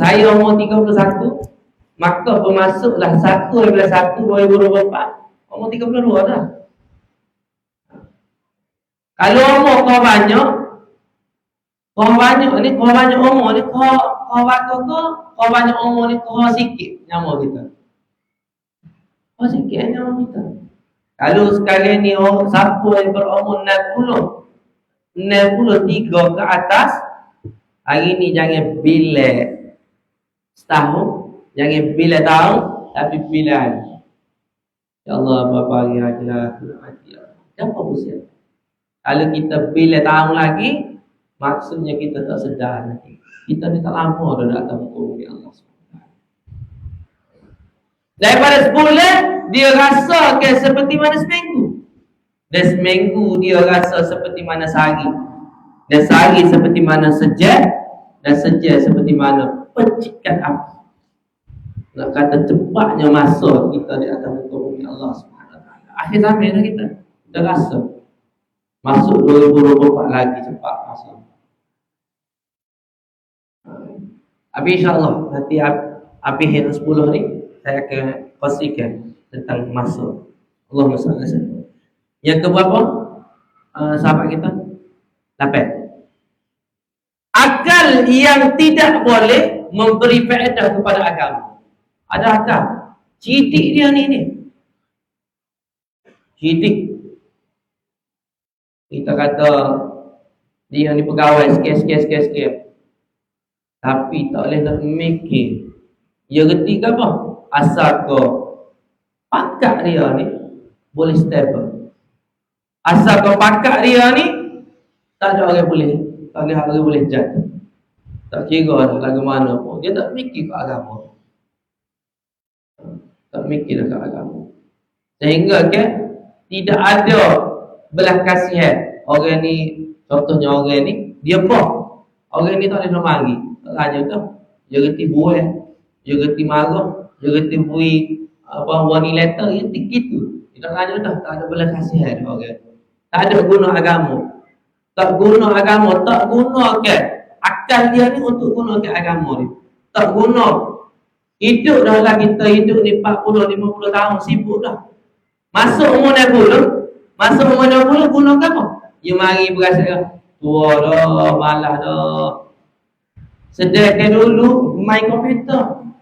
Saya umur 31, maka bermasuklah 1/1 2024 umur 32 dah. Kalau umur kau banyak ni, kau banyak umur ni, kau banyak umur ni, kau sikit nyawa kita. Kau sikit nyawa kita. Kalau sekalian ni siapa yang berumur 63 ke atas, hari ni jangan bilik setahun, jangan bilik tahun, tapi bilik. Ya Allah, berapa hari lagi lah aku nak mati. Siapa usia? Kalau kita bila tahun lagi, maksudnya kita tak sedar nanti. Kita ni tak lama dah nak tahu hukum Allah SWT. Daripada sebulan, dia rasa seperti mana seminggu. Dan seminggu dia rasa seperti mana sehari. Dan sehari seperti mana sejam. Dan sejam seperti mana percikan api. Nak kata cepatnya masa kita di atas hukum Allah SWT. Akhir zaman dah kita rasa. Masuk 2024 lagi cepat masa. Habis insyaAllah nanti habis yang 10 ni saya akan kongsikan tentang masa. Allahumma salli alaihi wasallam. Yang keberapa? Sahabat kita 8. Akal yang tidak boleh memberi faedah kepada agama. Ada akal. Citik dia ni. Citik. Kita kata dia ni pegawai sikit. Tapi tak boleh nak mikir. Dia reti ke apa? Asal ke pakat dia ni boleh stable. Asal ke pakat dia ni tak ada orang boleh jatuh. Tak kira dah lagu mana pun. Dia tak mikir ke agama. Tak mikir ke agama. Sehingga tidak ada belah kasihan. Orang ni, contohnya orang ni, dia apa? Orang ni tak boleh nak mari. Tak tanya tu. Dia reti buah, dia reti marah, dia reti beri warning letter, dia reti gitu. Dia tak tanya tu. Tak ada belah kasihan orang. Tak ada guna agama. Tak guna agama, tak guna akal dia ni untuk guna agama ni. Tak guna. Hidup dah lah kita hidup ni 40-50 tahun, sibuk dah. Masuk umur 60, guna apa? Dia mari berasa tua dah, malas dah. Sediakan dulu main komputer.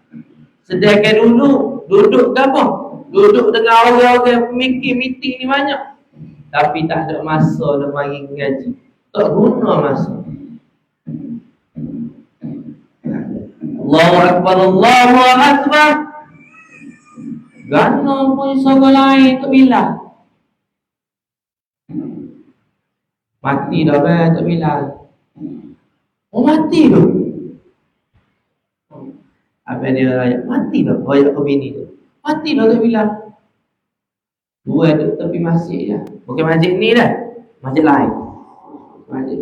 Sediakan dulu duduk ke apa? Duduk dengan orang-orang pemikir meeting ni banyak. Tapi tak ada masa nak mari ngaji. Tak guna masa. Allahu Akbar, Allahu Akbar. Gana pun sogo lain tak bilang. Mati dah tak bilang. Oh mati tu. Apa dia raya? Mati dah royak ke bini tu. Mati dah tak bilang. Dua tu tepi masjid je. Bukan masjid ni dah. Masjid lain. Masjid.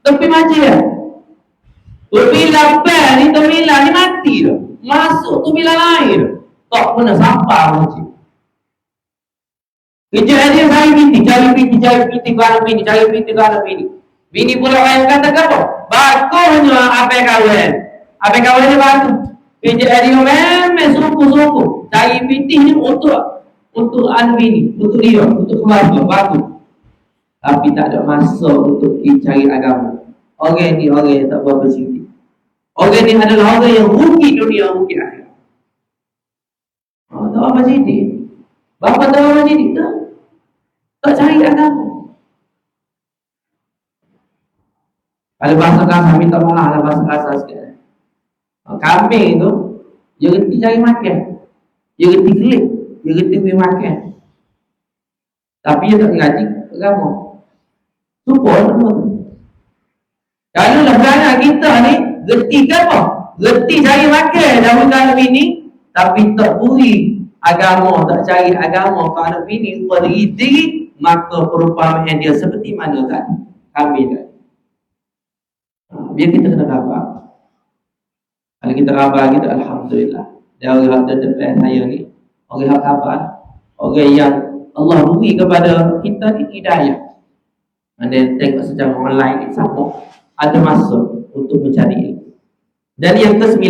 Tepi masjid je. Bila bel ni tak bilang ni mati dah. Masuk tu bilang lain dah. Tak pernah sampai masjid. Kerja dia cari binti, cari binti ke anak bini, cari binti ke anak bini. Bini pula yang kata apa? Bagusnya apa kawan. Apa kawan dia bagus. Kerja dia memang sungguh-sungguh. Cari binti ni untuk anak bini, untuk dia, untuk keluarga, bagus. Tapi tak ada masa untuk cari agama. Orang ni orang yang tak berapa sikit. Orang ni adalah orang yang rugi dunia, rugi akhirat. Tak apa jadi. Bapa tak apa jadi tak cari agama. Kalau bahasa kasar minta maaf lah bahasa kasar sikit. Kambing tu dia reti cari makan. Dia reti kelik, dia reti pergi makan. Tapi dia tak ngaji agama. Supaya semua tu. Kalau lah beranak kita ni reti ke apa? Reti cari makan dalam anak bini tapi tak puri agama, tak cari agama ke anak bini kepada diri, maka perumpamaan dia seperti mana tadi kami tadi. Biar kita kena rabak. Kalau kita rabak kita alhamdulillah. Dia orang yang depan saya ni orang yang rabak, orang yang Allah beri kepada kita ni hidayah. Anda tengok secara online ni sama ada masa untuk mencari ilmu. Dan yang ke-9,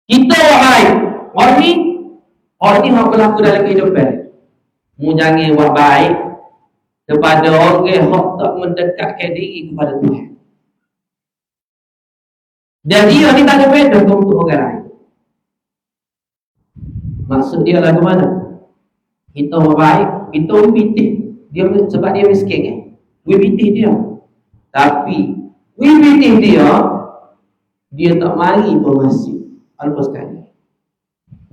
kita wahai orang ni yang berlaku dalam kehidupan. Mu jangan buat baik kepada orang yang tak mendekatkan diri kepada Tuhan. Dan dia ni tak ada beza untuk orang lain. Maksud dia lah ke mana? Kita buat baik, kita pitih dia sebab dia miskin kan. Pitih dia. Tapi pitih dia tak mari pun masjid. Alpa sekali.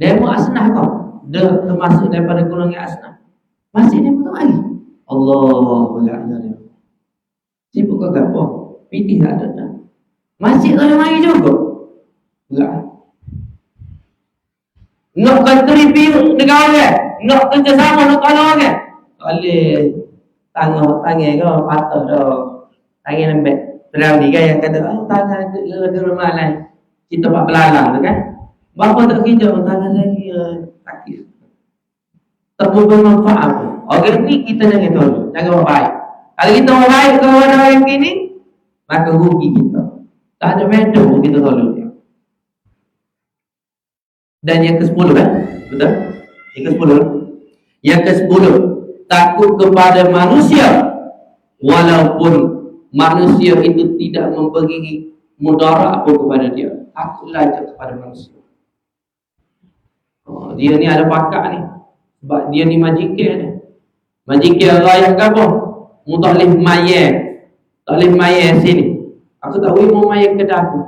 Demo asnah kau. Dia termasuk daripada golongan asnah. Masih dia tak mari. Allah Akbar. Sibuk ke apa? Pitih tak ada. Masjid tak ada mari juga. Enggak. Nak kontribut dengan orang, nak kerjasama nak tolong orang. Oleh tangan kau patah dah. Tangan lembek. Terang ni kan yang kata, tangan ke rumah lain. Kita buat belalang tu kan. Bapa tak kerja, tangan saya sakit. Tak bermanfaat pun. Orang ni kita jangan tolong. Jangan buat baik. Kalau kita buat baik kepada orang ini, maka rugi kita. Tak ada benda pun kita tolong dia. Dan yang ke-10 kan? Betul? Yang ke-10. Yang ke-10, takut kepada manusia walaupun manusia itu tidak memberi mudarat pun kepada dia. Takutlah kepada manusia. Dia ni ada pakak ni. Sebab dia ni majikan ni. Majikan rakyat ke apa? Mu tak boleh mayat. Tak boleh mayat sini. Aku tak boleh mau mayat ke aku.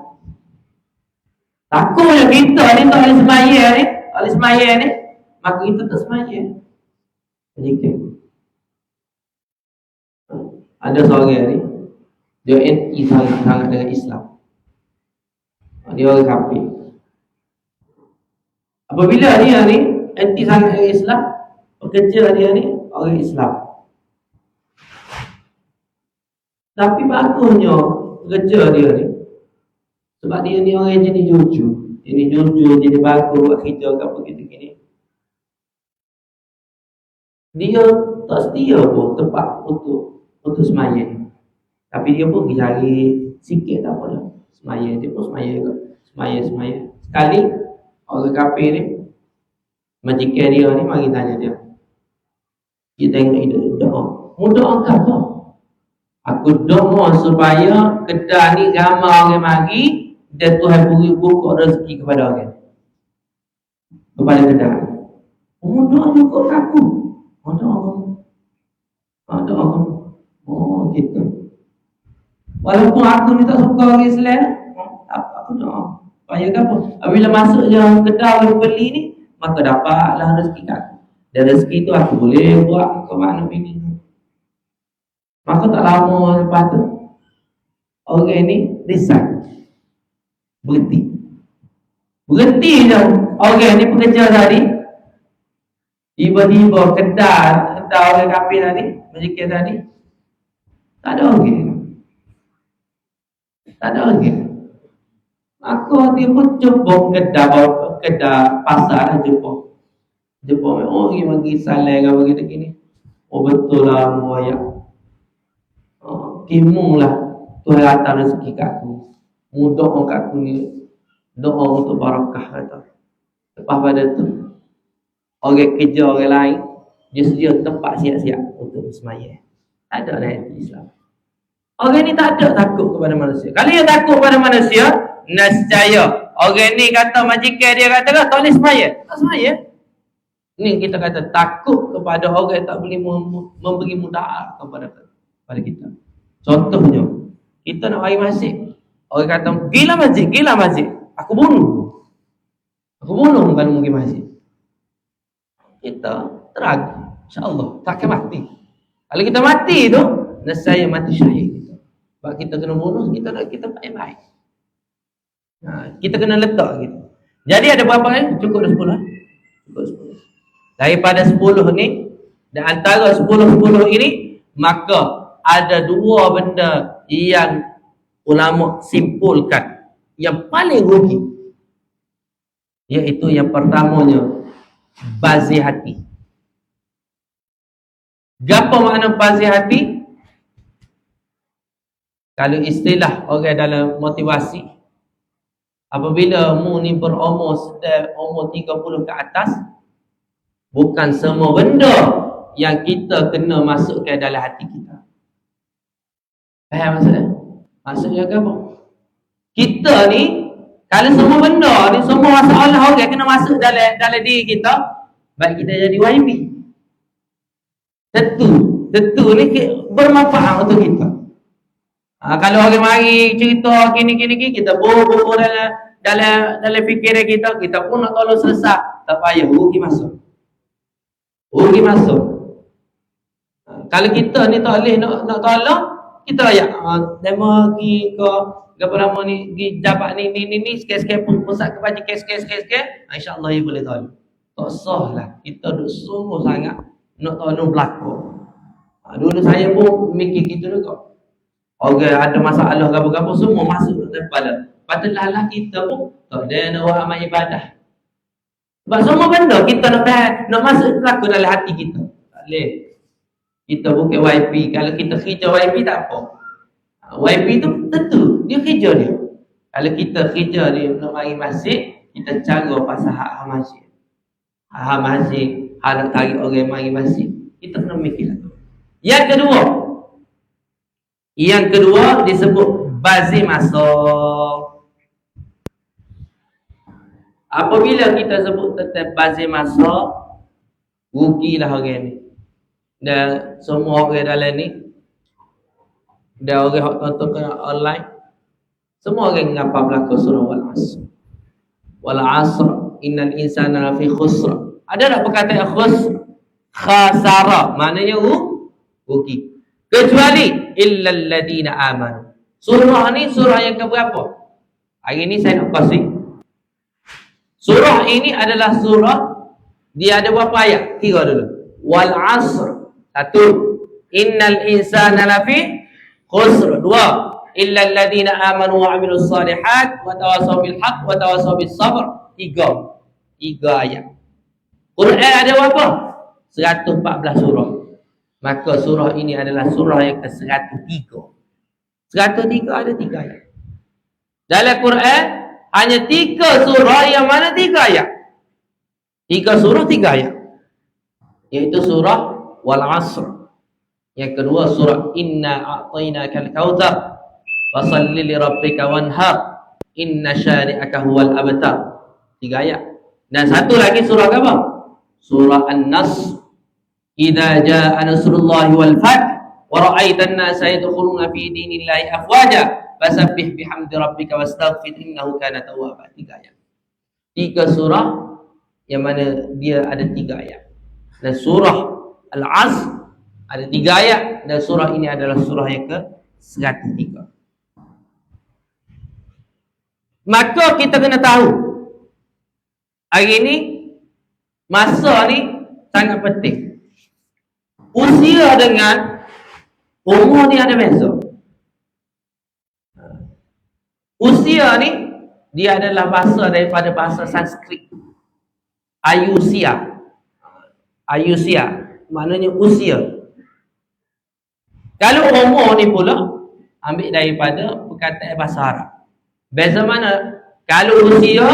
Takutnya kita ni tak boleh semayat ni. Tak boleh semayat ni. Maka kita tak semayat. Majikan. Ada seorang ni. Dia anti sangat dengan Islam. Dia orang kafir. Apabila dia ni anti sangat dengan Islam, pekerja dia ni orang Islam. Tapi bagusnya pekerja dia ni, sebab dia ni orang jenis jujur. Jenis jujur, jenis bagus buat kerja ke apa gini. Dia tak setia pun tempat untuk semayang. Tapi dia pun pergi cari sikit tak apa dah. Semayang, dia pun semayang ke. Semayang. Sekali orang kafir ni, majikan dia ni mari tanya dia. Dia tengok hidup dah. Mudah apa? Aku doa supaya kedai ni ramai orang mari dan Tuhan beri buka rezeki kepada orang. Kepada kedai. Mudah juga aku. Mudah aku. Mudah aku. Oh gitu. Walaupun aku ni tak suka orang Islam, aku doa. Supaya apa? Bila masuk yang kedai orang beli ni, maka dapatlah rezeki aku. Dan rezeki tu aku boleh buat ke mana bini. Maka tak lama lepas tu orang ni resign. Berhenti je orang ni pekerja tadi. Tiba-tiba kedai orang kafir tadi, mazikir tadi, tak ada orang. Tak ada orang. Aku dia pun jumpa kedai pasar dah jumpa oh dia bagi salam apa gitu gini. Oh betul lah ayat. Kimung lah Tuhan hantar rezeki kat aku. Mudah kat aku ni doa untuk barakah kata. Lepas pada tu orang kerja orang lain dia sedia tempat siap-siap untuk semaya. Tak ada dalam Islam. Orang ni tak ada takut kepada manusia. Kalau dia takut kepada manusia, nescaya orang ni kata majikan dia kata tak boleh semaya. Tak semaya. Ni kita kata takut kepada orang yang tak boleh memberi mudarat kepada kita. Contohnya, kita nak pergi masjid. Orang kata, gila masjid. Aku bunuh kalau pergi masjid. Kita teragu. InsyaAllah, takkan mati. Kalau kita mati tu, nescaya mati syahid kita. Sebab kita kena bunuh, kita baik-baik. Kita kena letak gitu. Jadi ada berapa ni? Cukup dah 10 Cukup 10. Daripada 10 ni, dan antara 10 ini, maka ada 2 benda yang ulama simpulkan yang paling rugi, iaitu yang pertamanya bazir hati. Apa makna bazir hati? Kalau istilah orang dalam motivasi, apabila mu ni berumur umur 30 ke atas, bukan semua benda yang kita kena masukkan dalam hati kita. Faham maksudnya? Maksudnya apa? Kita ni, kalau semua benda ni, semua masalah orang kena masuk dalam diri kita, baik kita jadi YB. Tentu ni bermanfaat untuk kita. Kalau orang mari cerita gini, kita bobo dalam fikiran kita pun nak tolong selesai. Tak payah, rugi masuk. Kalau kita ni tak boleh nak tolong, kita ayat demo pergi ke apa nama ni, pergi jabat ni sikit-sikit pusat kebaji sikit-sikit insya-Allah dia boleh tolong. Tak sah lah kita duk sungguh sangat nak tolong berlaku. Dulu saya pun mikir gitu juga. Orang ada masalah apa-apa semua masuk dalam kepala. Padahal kita pun tak ada nak buat amal ibadah. Sebab semua benda kita nak masuk berlaku dalam hati kita. Tak boleh. Kita bukan YP. Kalau kita kerja YP tak apa. YP tu tentu dia kerja dia. Kalau kita kerja dia nak mari masjid, kita cara pasal hak masjid. Hak masjid, hak nak tarik orang mari masjid. Kita kena mikirlah tu. Yang kedua disebut bazir masa. Apabila kita sebut tentang bazir masa, rugilah orang ni. Dan semua orang dalam ni, dan orang yang tonton ke online, semua orang ngapa berlaku surah Wal-Asr. Wal-Asr innal insana lafi khusr. Ada tak perkataan khusr? Khasara, maknanya rugi. Kecuali illal ladina amanu. Surah ni surah yang keberapa? Hari ni saya nak kasih. Surah ini adalah surah, dia ada berapa ayat? 3 dulu. Wal asr. 1. Innal insana lafi khusr. 2. Illal ladina amanu wa amilus salihat wa tawasaw bil haqq wa tawasaw bis sabr. 3 ayat. Quran ada berapa? 114 surah. Maka surah ini adalah surah yang ke-103. 103 ada 3 ayat. Dalam Quran hanya 3 surah yang mana 3 ayat. 3 surah 3 ayat. Iaitu surah Wal Asr. Yang kedua surah Inna a'tainakal kautsar fasalli li rabbika wanhar inna syani'aka huwal abtar. 3 ayat. Dan satu lagi surah apa? Surah An-Nasr. Idza jaa nasrullahi wal fath wa ra'aitan nasa yadkhuluna fi dinillahi afwaja fasabbih bihamdi rabbika wastaghfir innahu kana tawwaba. 3 ayat. 3 surah yang mana dia ada 3 ayat. Dan surah Al-Asr ada 3 ayat dan surah ini adalah surah yang ke-103. Maka kita kena tahu hari ini masa ni sangat penting. Usia dengan umur ni ada beza. Usia ni dia adalah bahasa daripada bahasa Sanskrit. Ayusia. Ayusia maknanya usia. Kalau umur ni pula ambil daripada perkataan bahasa Arab. Beza mana? Kalau usia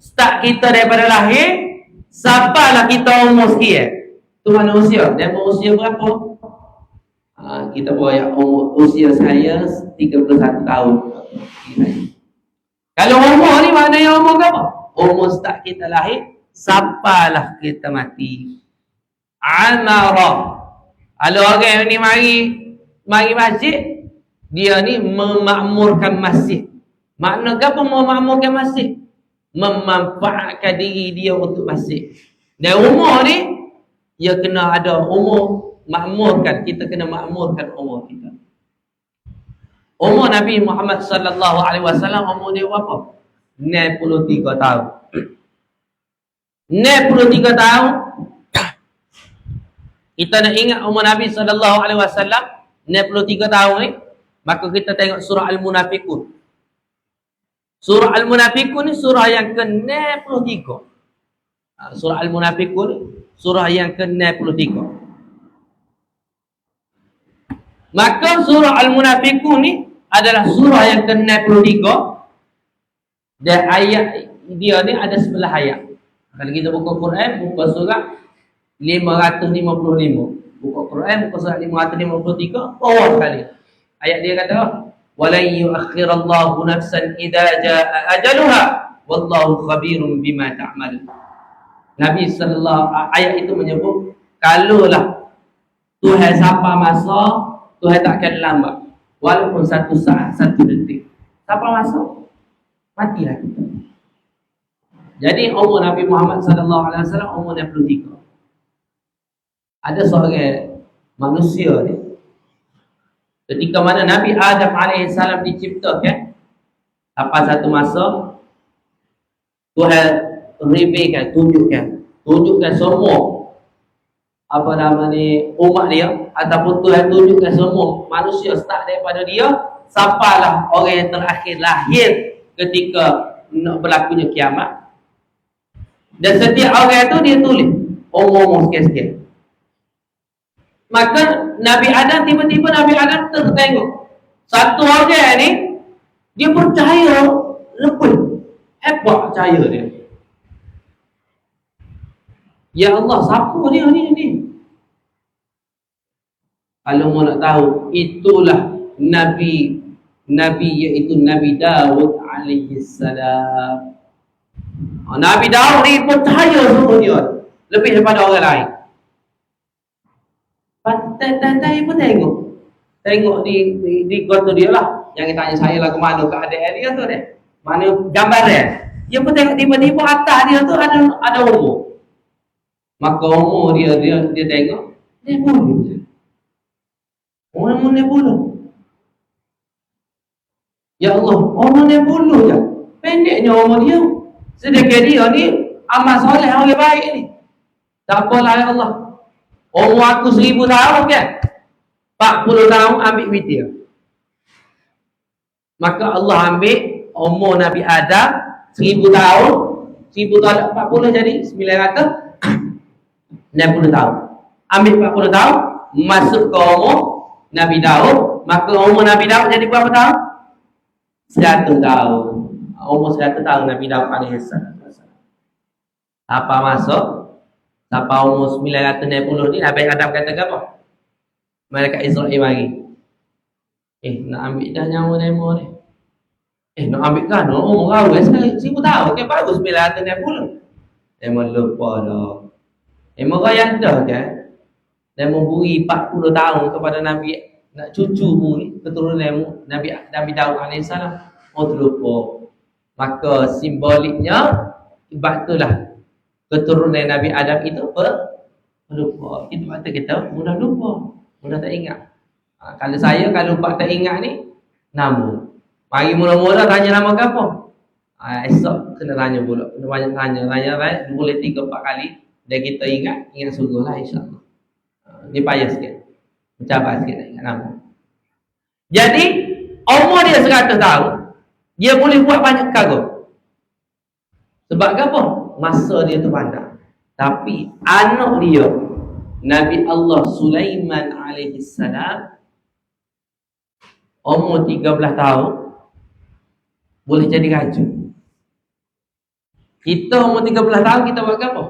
start kita daripada lahir sampailah kita umur sekian. Tu mana usia? Dan usia berapa? Kita buat usia saya 31 tahun. Kalau umur ni maknanya umur berapa? Umur start kita lahir sampailah kita mati. Amara. Kalau orang ni mari masjid, dia ni memakmurkan masjid. Makna apa memakmurkan masjid? Memanfaatkan diri dia untuk masjid. Dan umur ni dia kena ada umur makmurkan. Kita kena makmurkan umur kita. Umur Nabi Muhammad sallallahu alaihi wasallam umur dia berapa? 63 tahun. 63 tahun. Kita nak ingat umur Nabi sallallahu alaihi wasallam 63 tahun ni, maka kita tengok surah Al-Munafiqun. Surah Al-Munafiqun ni surah yang ke-63. Surah Al-Munafiqun surah yang ke-63. Maka surah Al-Munafiqun ni adalah surah yang ke-63 dan ayat dia ni ada 11 ayat. Kalau kita buka Quran, buka surah 555. Buka Quran, buka surah 553, bawah sekali. Ayat dia kata, وَلَنْ يُؤَخِّرَ اللَّهُ نَفْسًا إِذَا جَاءَ أَجَلُهَا وَاللَّهُ خَبِيرٌ بِمَا تَعْمَلُونَ. Nabi sallallahu ayat itu menyebut kalaulah Tuhan sampai masa, Tuhan takkan lambat walaupun 1 saat, 1 detik. Sampai masa matilah kita. Jadi umur Nabi Muhammad sallallahu alaihi wasallam umur 63. Ada seorang manusia ni, ketika mana Nabi Adam AS diciptakan, apa satu masa Tuhan revealkan, tunjukkan semua apa nama ni umat dia, ataupun Tuhan tunjukkan semua manusia start daripada dia sampailah orang yang terakhir lahir ketika nak berlakunya kiamat. Dan setiap orang itu dia tulis umur sekian-sekian. Maka Nabi Adam, tiba-tiba Nabi Adam tertengok satu orang ni, dia percaya lebih hebat percaya dia. Ya Allah, siapa dia ni? Kalau mau nak tahu, itulah Nabi iaitu Nabi Daud alaihi salam. Nabi Daud ni percaya semua dia lebih daripada orang lain. Pantai pun tengok di kota dia lah. Jangan tanya saya lah ke mana keadaan dia tu deh. Mana gambar dia. Dia pun tengok tiba-tiba atas dia tu ada umur. Maka umur dia tengok dia bulu je. Umur dia bulu. Ya Allah, umur dia bulu je. Pendeknya umur dia. Sedekah dia ni amal soleh orang baik ni. Tak apalah ya Allah. Umur aku 1000 tahun kan? 40 tahun ambil witir. Maka Allah ambil umur Nabi Adam 1000 tahun. 1000 tahun 40 jadi 960 tahun. Ambil 40 tahun, masuk ke umur Nabi Daud. Maka umur Nabi Daud jadi berapa tahun? 100 tahun. Umur 100 tahun Nabi Daud alaihissalam. Apa masuk? Sampai umur 960 ni Nabi Adam kata apa? Malaikat Israel mari. Nak ambil dah nyawa Nemo ni. Nak ambil kan? Oh, orang saya pun tahu. Kan bagus bila hati Nemo pula. Nemo lupa dah. Nemo kaya dah kan? Nemo beri 40 tahun kepada Nabi, nak cucu pun ni, keturunan Nemo, Nabi Daud AS. Oh, terlupa. Maka simboliknya, itulah keturunan Nabi Adam itu lupa. Itu kata kita mudah lupa, mudah tak ingat. Kalau saya kalau lupa tak ingat ni, nama. Pagi mula-mula tanya nama apa? Esok kena tanya pula. Kena banyak tanya baik 2, 3, 4 kali. Dan kita ingat sungguh lah insya-Allah. Dia payah sikit. Mencabar sikit nak ingat nama. Jadi, umur dia 100 tahun, dia boleh buat banyak perkara. Sebab apa? Masa dia tu pandang. Tapi anak dia, Nabi Allah Sulaiman AS, umur 13 tahun, boleh jadi raja. Kita umur 13 tahun, kita buat apa?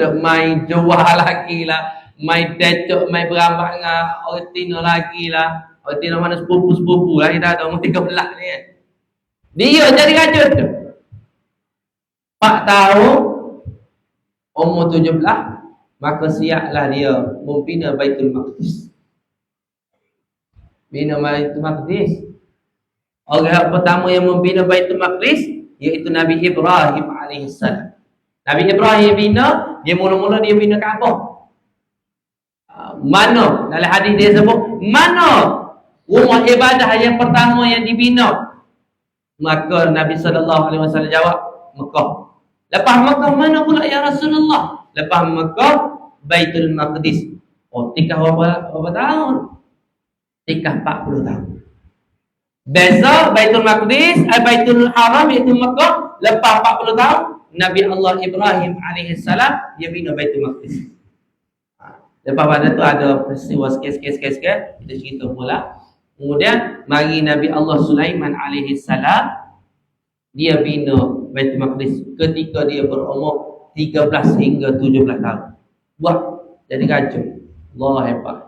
Duk main jual lagi lah, main decok, main berambak dengan orang Tino lagi lah. Orang Tino mana sepupu-sepupu lah, kita ada umur 13 ni kan. Dia jadi raja tu 4 tahun, umur 17, maka siaplah dia membina Baitul Maqdis. Bina Baitul Maqdis. Orang pertama yang membina Baitul Maqdis iaitu Nabi Ibrahim AS. Nabi Ibrahim bina, dia mula-mula dia bina Kaabah. Mana dalam hadis dia sebut, mana rumah ibadah yang pertama yang dibina? Maka Nabi SAW jawab, Mekah. Lepas Mekah mana pula ya Rasulullah? Lepas Mekah, Baitul Maqdis. Oh, tikah berapa tahun? Tikah 40 tahun. Beza Baitul Maqdis, Baitul Haram iaitu Mekah. Lepas 40 tahun, Nabi Allah Ibrahim AS dia bina Baitul Maqdis. Lepas pada tu ada peristiwa sikit-sikit kita cerita pula. Kemudian mari Nabi Allah Sulaiman AS dia bina Baitul Maqdis ketika dia berumur 13 hingga 17 tahun. Buat jadi raja. Allah hebat.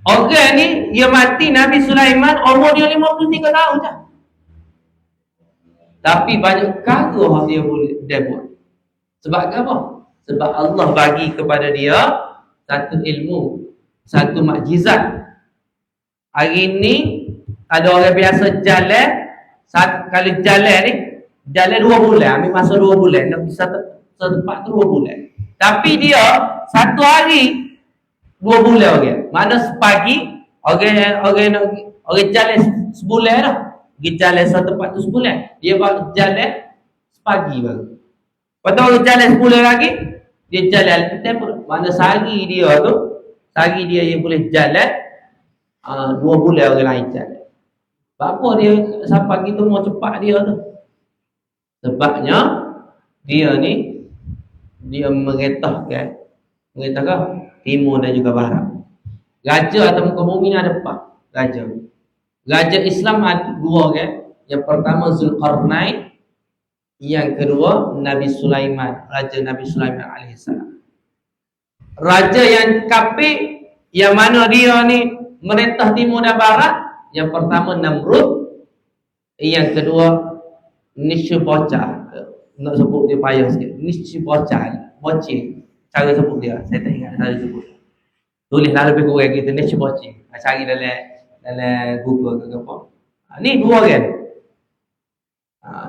Orang ni dia mati, Nabi Sulaiman umur dia 53 tahun je. Tapi banyak perkara dia buat. Sebab apa? Sebab Allah bagi kepada dia satu ilmu, satu mukjizat. Hari ni ada orang biasa jalan, kalau jalan ni jalan 2 bulan, ambil masa 2 bulan nak bisa tempat tu 2 bulan. Tapi dia satu hari 2 bulan orang. Mana sepagi orang jalan sebulan dah. Pergi jalan satu tempat tu sebulan. Dia baru jalan sepagi baru. Lepas tu orang jalan sebulan lagi, dia jalan tempat. Mana sehari dia tu, sehari dia yang boleh jalan 2 bulan orang lain jalan. Apa dia sampai gitu mau cepat dia tu? Sebabnya dia ni dia mengetahkan timur dan juga barat. Raja atas muka bumi ada 4 raja. Raja Islam ada 2 kan. Yang pertama Zulkarnain, yang kedua Nabi Sulaiman, Raja Nabi Sulaiman AS. Raja yang kafir, yang mana dia ni merintah timur dan barat. Yang pertama Namrud, yang kedua Nishbocah. Nak sebut dia payah sikit. Nishbocah, bocil. Cara sebut dia, saya tak ingat cara sebut. Tulislah lebih kurang kita Nishbocah. Cari dalam Google ke apa. Ni 2 orang.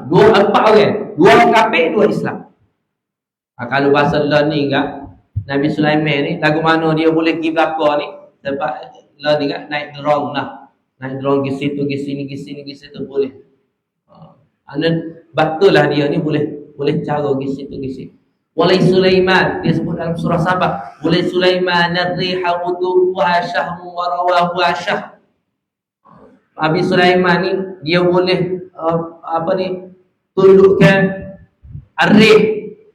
4 orang. 2 kafir, 2 Islam. Kalau bahasa learning kan, Nabi Sulaiman ni lagu mana dia boleh pergi belakang ni? Sebab learning kan naik drone lah. Naik drone ke situ, ke situ boleh. Betul lah dia ni boleh cara ke situ. Walai Sulaiman, dia sebut dalam surah Sabah. Walai Sulaiman ar-riha quduha syahmu wa rawahu asyah. Nabi Sulaiman ni dia boleh tundukkan ar-rih,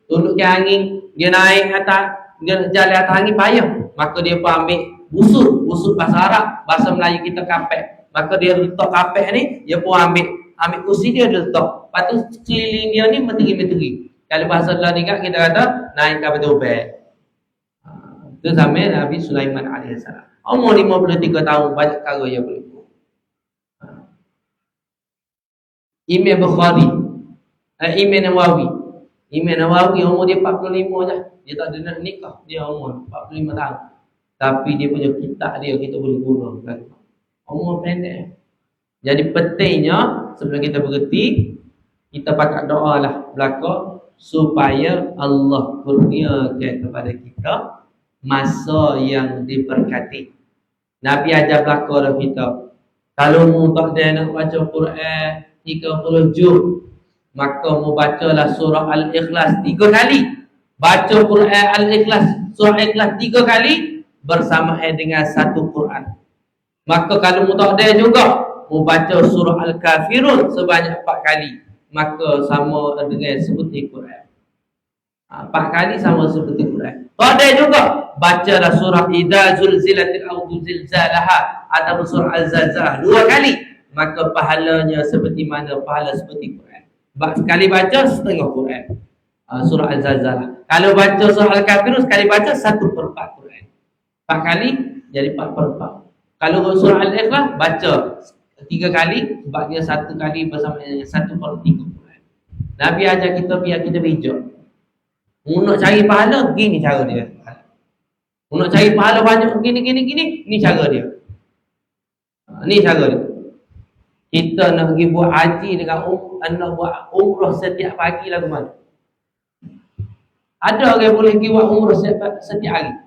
tundukkan angin. Dia naik atas, dia jalan atas angin payah. Maka dia pun ambil busuk bahasa Arab, bahasa Melayu kita kapek. Maka dia letak kapek ni, dia pun ambil kursi dia letak. Lepas tu keliling dia ni menteri-menteri. Kalau bahasa lain ni kan kita kata naik kapal terbang. Itu zaman Nabi Sulaiman alaihissalam. Umur 53 tahun, banyak perkara yang boleh buat. Imam Bukhari, Imam Nawawi. Imam Nawawi umur dia 45 je. Dia tak ada nak nikah. Dia umur 45 tahun. Tapi dia punya kitab dia kita boleh guna. Umur pendek. Jadi pentingnya sebelum kita berhenti, kita pakai doa lah belakang supaya Allah kurniakan kepada kita masa yang diberkati. Nabi ajar belakang kita. Kalau mu tak ada nak baca Quran 30 juz, maka mu bacalah surah Al-Ikhlas 3 kali. Baca Quran Al-Ikhlas, surah Al-Ikhlas 3 kali bersamaan dengan satu Quran. Maka kalau mu tak ada juga, mu baca surah Al-Kafirun sebanyak 4 kali, maka sama dengan seperti Quran. 4 kali sama seperti Quran. Tak ada juga, bacalah surah Idza Zulzilatil Ardu Zilzalaha atau surah Al-Zalzalah 2 kali, maka pahalanya seperti mana pahala seperti Quran. Sekali baca setengah Quran. Surah Al-Zalzalah. Kalau baca surah Al-Kafirun sekali baca 1/4 Quran. 4 kali jadi 4/4. Kalau surah Al-Ikhlas baca 3 kali, sebab dia 1 kali bersama dengan 1/3 Quran. Nabi ajar kita biar kita bijak. Nak cari pahala, gini cara dia. Nak cari pahala banyak gini, ni cara dia. Ni cara dia. Kita nak pergi buat haji dengan nak buat umrah setiap pagi lagu mana? Ada orang boleh pergi buat umrah setiap hari?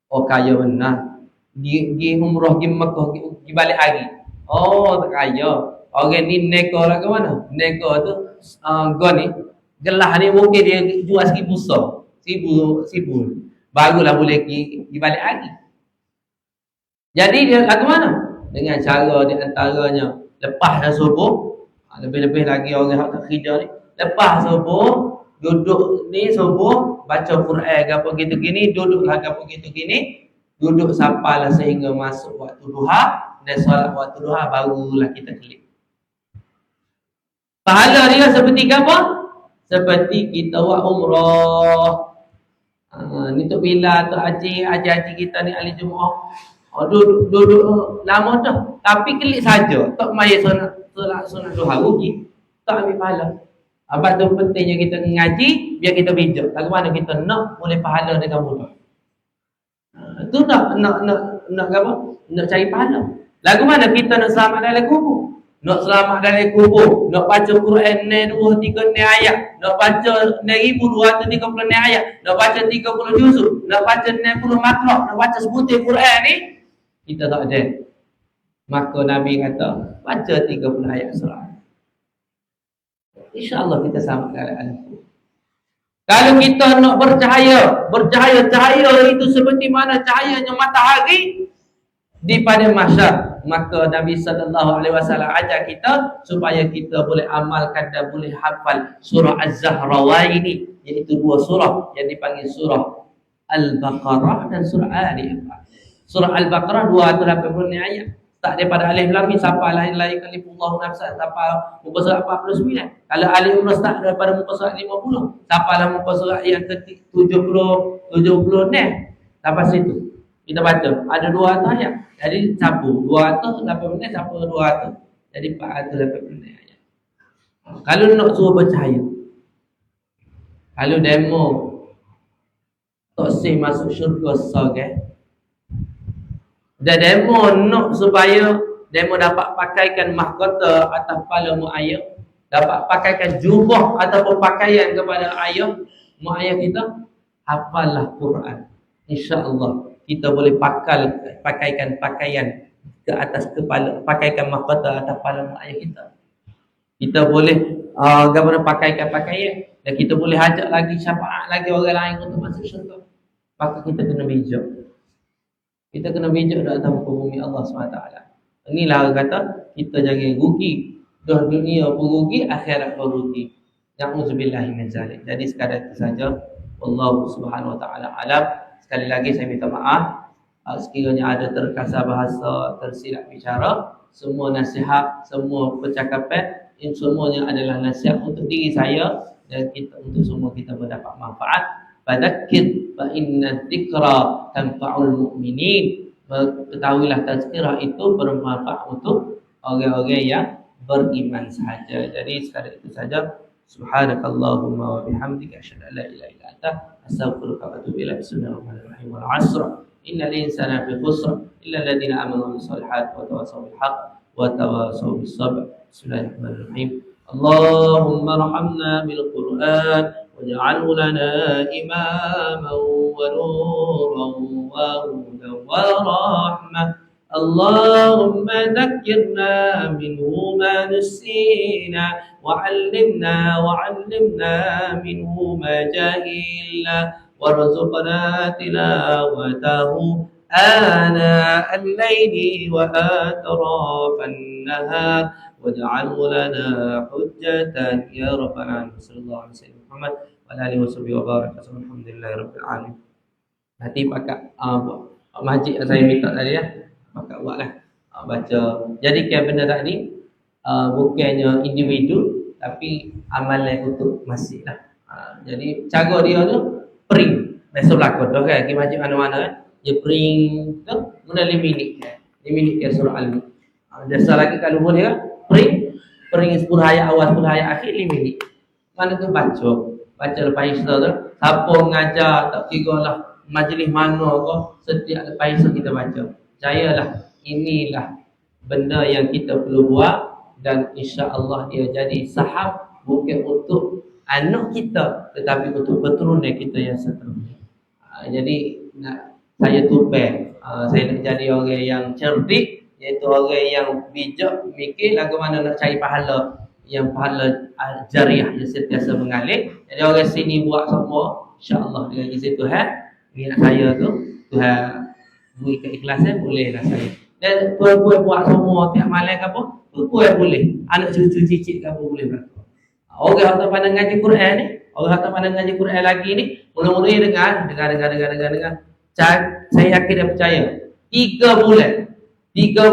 Oh, kaya benar. Pergi umrah, pergi Mekah, pergi balik hari. Oh, tak kaya. Orang ni neko lah ke mana? Neko tu ni gelah ni mungkin dia jual 1,000 so. 1,000. Barulah boleh pergi balik hari. Jadi dia lagu mana? Dengan cara di antaranya lepas dah subuh, lebih-lebih lagi orang yang tak kerja ni, lepas subuh, duduk ni subuh, baca Quran gapo gitu gini, duduklah gapo gitu gini, duduk sampailah sehingga masuk waktu duha, dan solat waktu duha barulah kita klik. Pahala dia seperti apa? Seperti kita buat umrah. Ni tu bila tu haji kita ni ahli Jumaat. Duduk lama dah. Tapi klik saja. Tak maya sunat duha rugi. Tak ambil pahala. Sebab tu pentingnya kita ngaji biar kita bijak. Lagu mana kita nak boleh pahala dengan mudah. Tu nak apa? Nak cari pahala. Lagu mana kita nak selamat dalam kubur? Nak selamat dalam kubur, nak baca Quran ni 2-3 ni ayat, nak baca 1230 ni ayat, nak baca 30 juzuk, nak baca 60 makrah, nak baca sebutir Quran ni, kita tak ada. Maka Nabi kata, baca 30 ayat surah. InsyaAllah kita selamat dalam alam. Kalau kita nak cahaya itu seperti mana cahayanya matahari di pada mahsyar, maka Nabi sallallahu alaihi wasallam ajar kita supaya kita boleh amalkan dan boleh hafal surah Az-Zahrawaini, iaitu 2 surah yang dipanggil surah Al-Baqarah dan surah Ali Imran. Surah Al-Baqarah 280 ayat. Tak daripada alif lam mim sampai la yakallifullahu nafsan sampai muka surat 49. Kalau Ali Imran start daripada muka surat 50 sampailah muka surat yang ke-70 ni sampai situ. Kita baca ada 200 ayat. Jadi campur 280 campur 200. Jadi 480 ayat. Kalau nak suruh bercahaya, kalau demo tak sih masuk syurga sorga, dan demo nak supaya demo dapat pakaikan mahkota atas kepala mak ayah, dapat pakaikan jubah ataupun pakaian kepada ayah mak ayah kita, hafallah Quran. InsyaAllah kita boleh pakaikan pakaian ke atas kepala, pakaikan mahkota atas kepala mak ayah kita. Kita boleh pakaikan pakaian, dan kita boleh ajak lagi syafaat lagi orang lain untuk masuk syurga. Maka kita kena bijak. Kita kena bijak dalam muka bumi Allah SWT. Inilah kata kita jangan rugi. Dah dunia pun rugi, akhirat pun rugi. Na'udzubillahi min zalik. Jadi sekadar itu saja. Wallahu subhanahu wa ta'ala alam. Sekali lagi saya minta maaf sekiranya ada terkasar bahasa, tersilap bicara. Semua nasihat, semua percakapan, semuanya adalah nasihat untuk diri saya dan kita, untuk semua kita mendapat manfaat. Fadzakir fa inna dzikra tanfa'ul mu'minin. Ketahuilah tazkirah itu bermanfaat untuk orang-orang yang beriman sahaja. Jadi sekadar itu saja. Subhanakallahumma wa bihamdika asyhadu an la ilaha illa anta astaghfiruka wa atubu ilaik. Bismillahirrahmanirrahim. Wal 'asr innal insana fi khusr illa alladziina aamanu wa 'amilus solihati wa tawassaw bil haqq wa tawassaw bis sabr. Bismillahirrahmanirrahim. Allahumma arhamna bil Qur'an waj'alhu lana imaman wa nuran wa hudan wa rahmah. اللهم ذكرنا منه ما نسينا وعلمنا منه ما جهلنا وارزقنا تلاوته آناء الليل وأطراف النهار واجعله لنا حجة يا رب العالمين. صلى الله عليه وسلم محمد وعلى آله وصحبه وبارك وسلم. Alhamdulillah rabbil alamin. Nanti pakai masjid yang saya minta tadi ya. Maka buatlah baca. Jadi kan benda tadi bukannya individu tapi amalan untuk masjid lah. Jadi cara dia tu pering. Biasa berlaku tu kan. Pergi masjid mana-mana kan. Dia pering tu guna 5 minit. 5 minit dia surah Al-Mi. Biasa lagi kalau boleh kan. Pering 10 ayat awal 10 ayat akhir 5 minit. Mana tu baca. Baca lepas Isra tu. Siapa mengajar tak kira lah majlis mana kau. Setiap lepas Isra kita baca. Percayalah, inilah benda yang kita perlu buat dan insya-Allah dia jadi sahab bukan untuk anak kita tetapi untuk keturunan kita yang seterusnya. Jadi saya tupai, saya nak jadi orang yang cerdik, iaitu orang yang bijak, mikir lagu mana nak cari pahala yang pahala jariah yang sentiasa mengalir. Jadi orang sini buat semua insya-Allah dengan izin Tuhan. Niat saya tu Tuhan beri keikhlasan bolehlah saya. Dan puan-puan buat semua tiap malam ke apa? Puan boleh. Anak cucu cicit ke apa boleh berlaku. Orang tak pandang ngaji Quran ni, orang tak pandang ngaji Quran lagi ni, mula-mula dengar. Saya yakin dan percaya. 3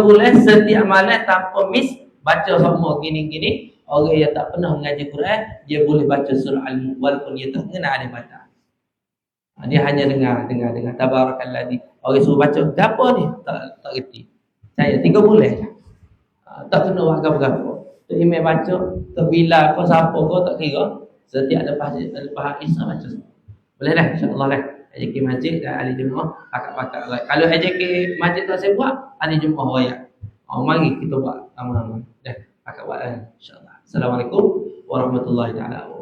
bulan setiap malam tanpa miss baca semua gini-gini. Orang yang tak pernah mengaji Quran, dia boleh baca surah Al-Mulk walaupun dia tak kenal ada baca. Dia hanya dengar. Tabarakalladzi. Orang suruh baca apa ni? Tak reti. Saya 3 bulan je. Tak kena buat apa-apa. Tu email baca, tak bila kau siapa kau tak kira. Setiap lepas Isra baca. Boleh dah insya-Allah dah. AJK masjid dan ahli jemaah pakak-pakak. Kalau AJK masjid tak saya buat, ahli jemaah royak. Mari kita buat sama-sama. Dah pakak buat insya-Allah. Assalamualaikum warahmatullahi taala.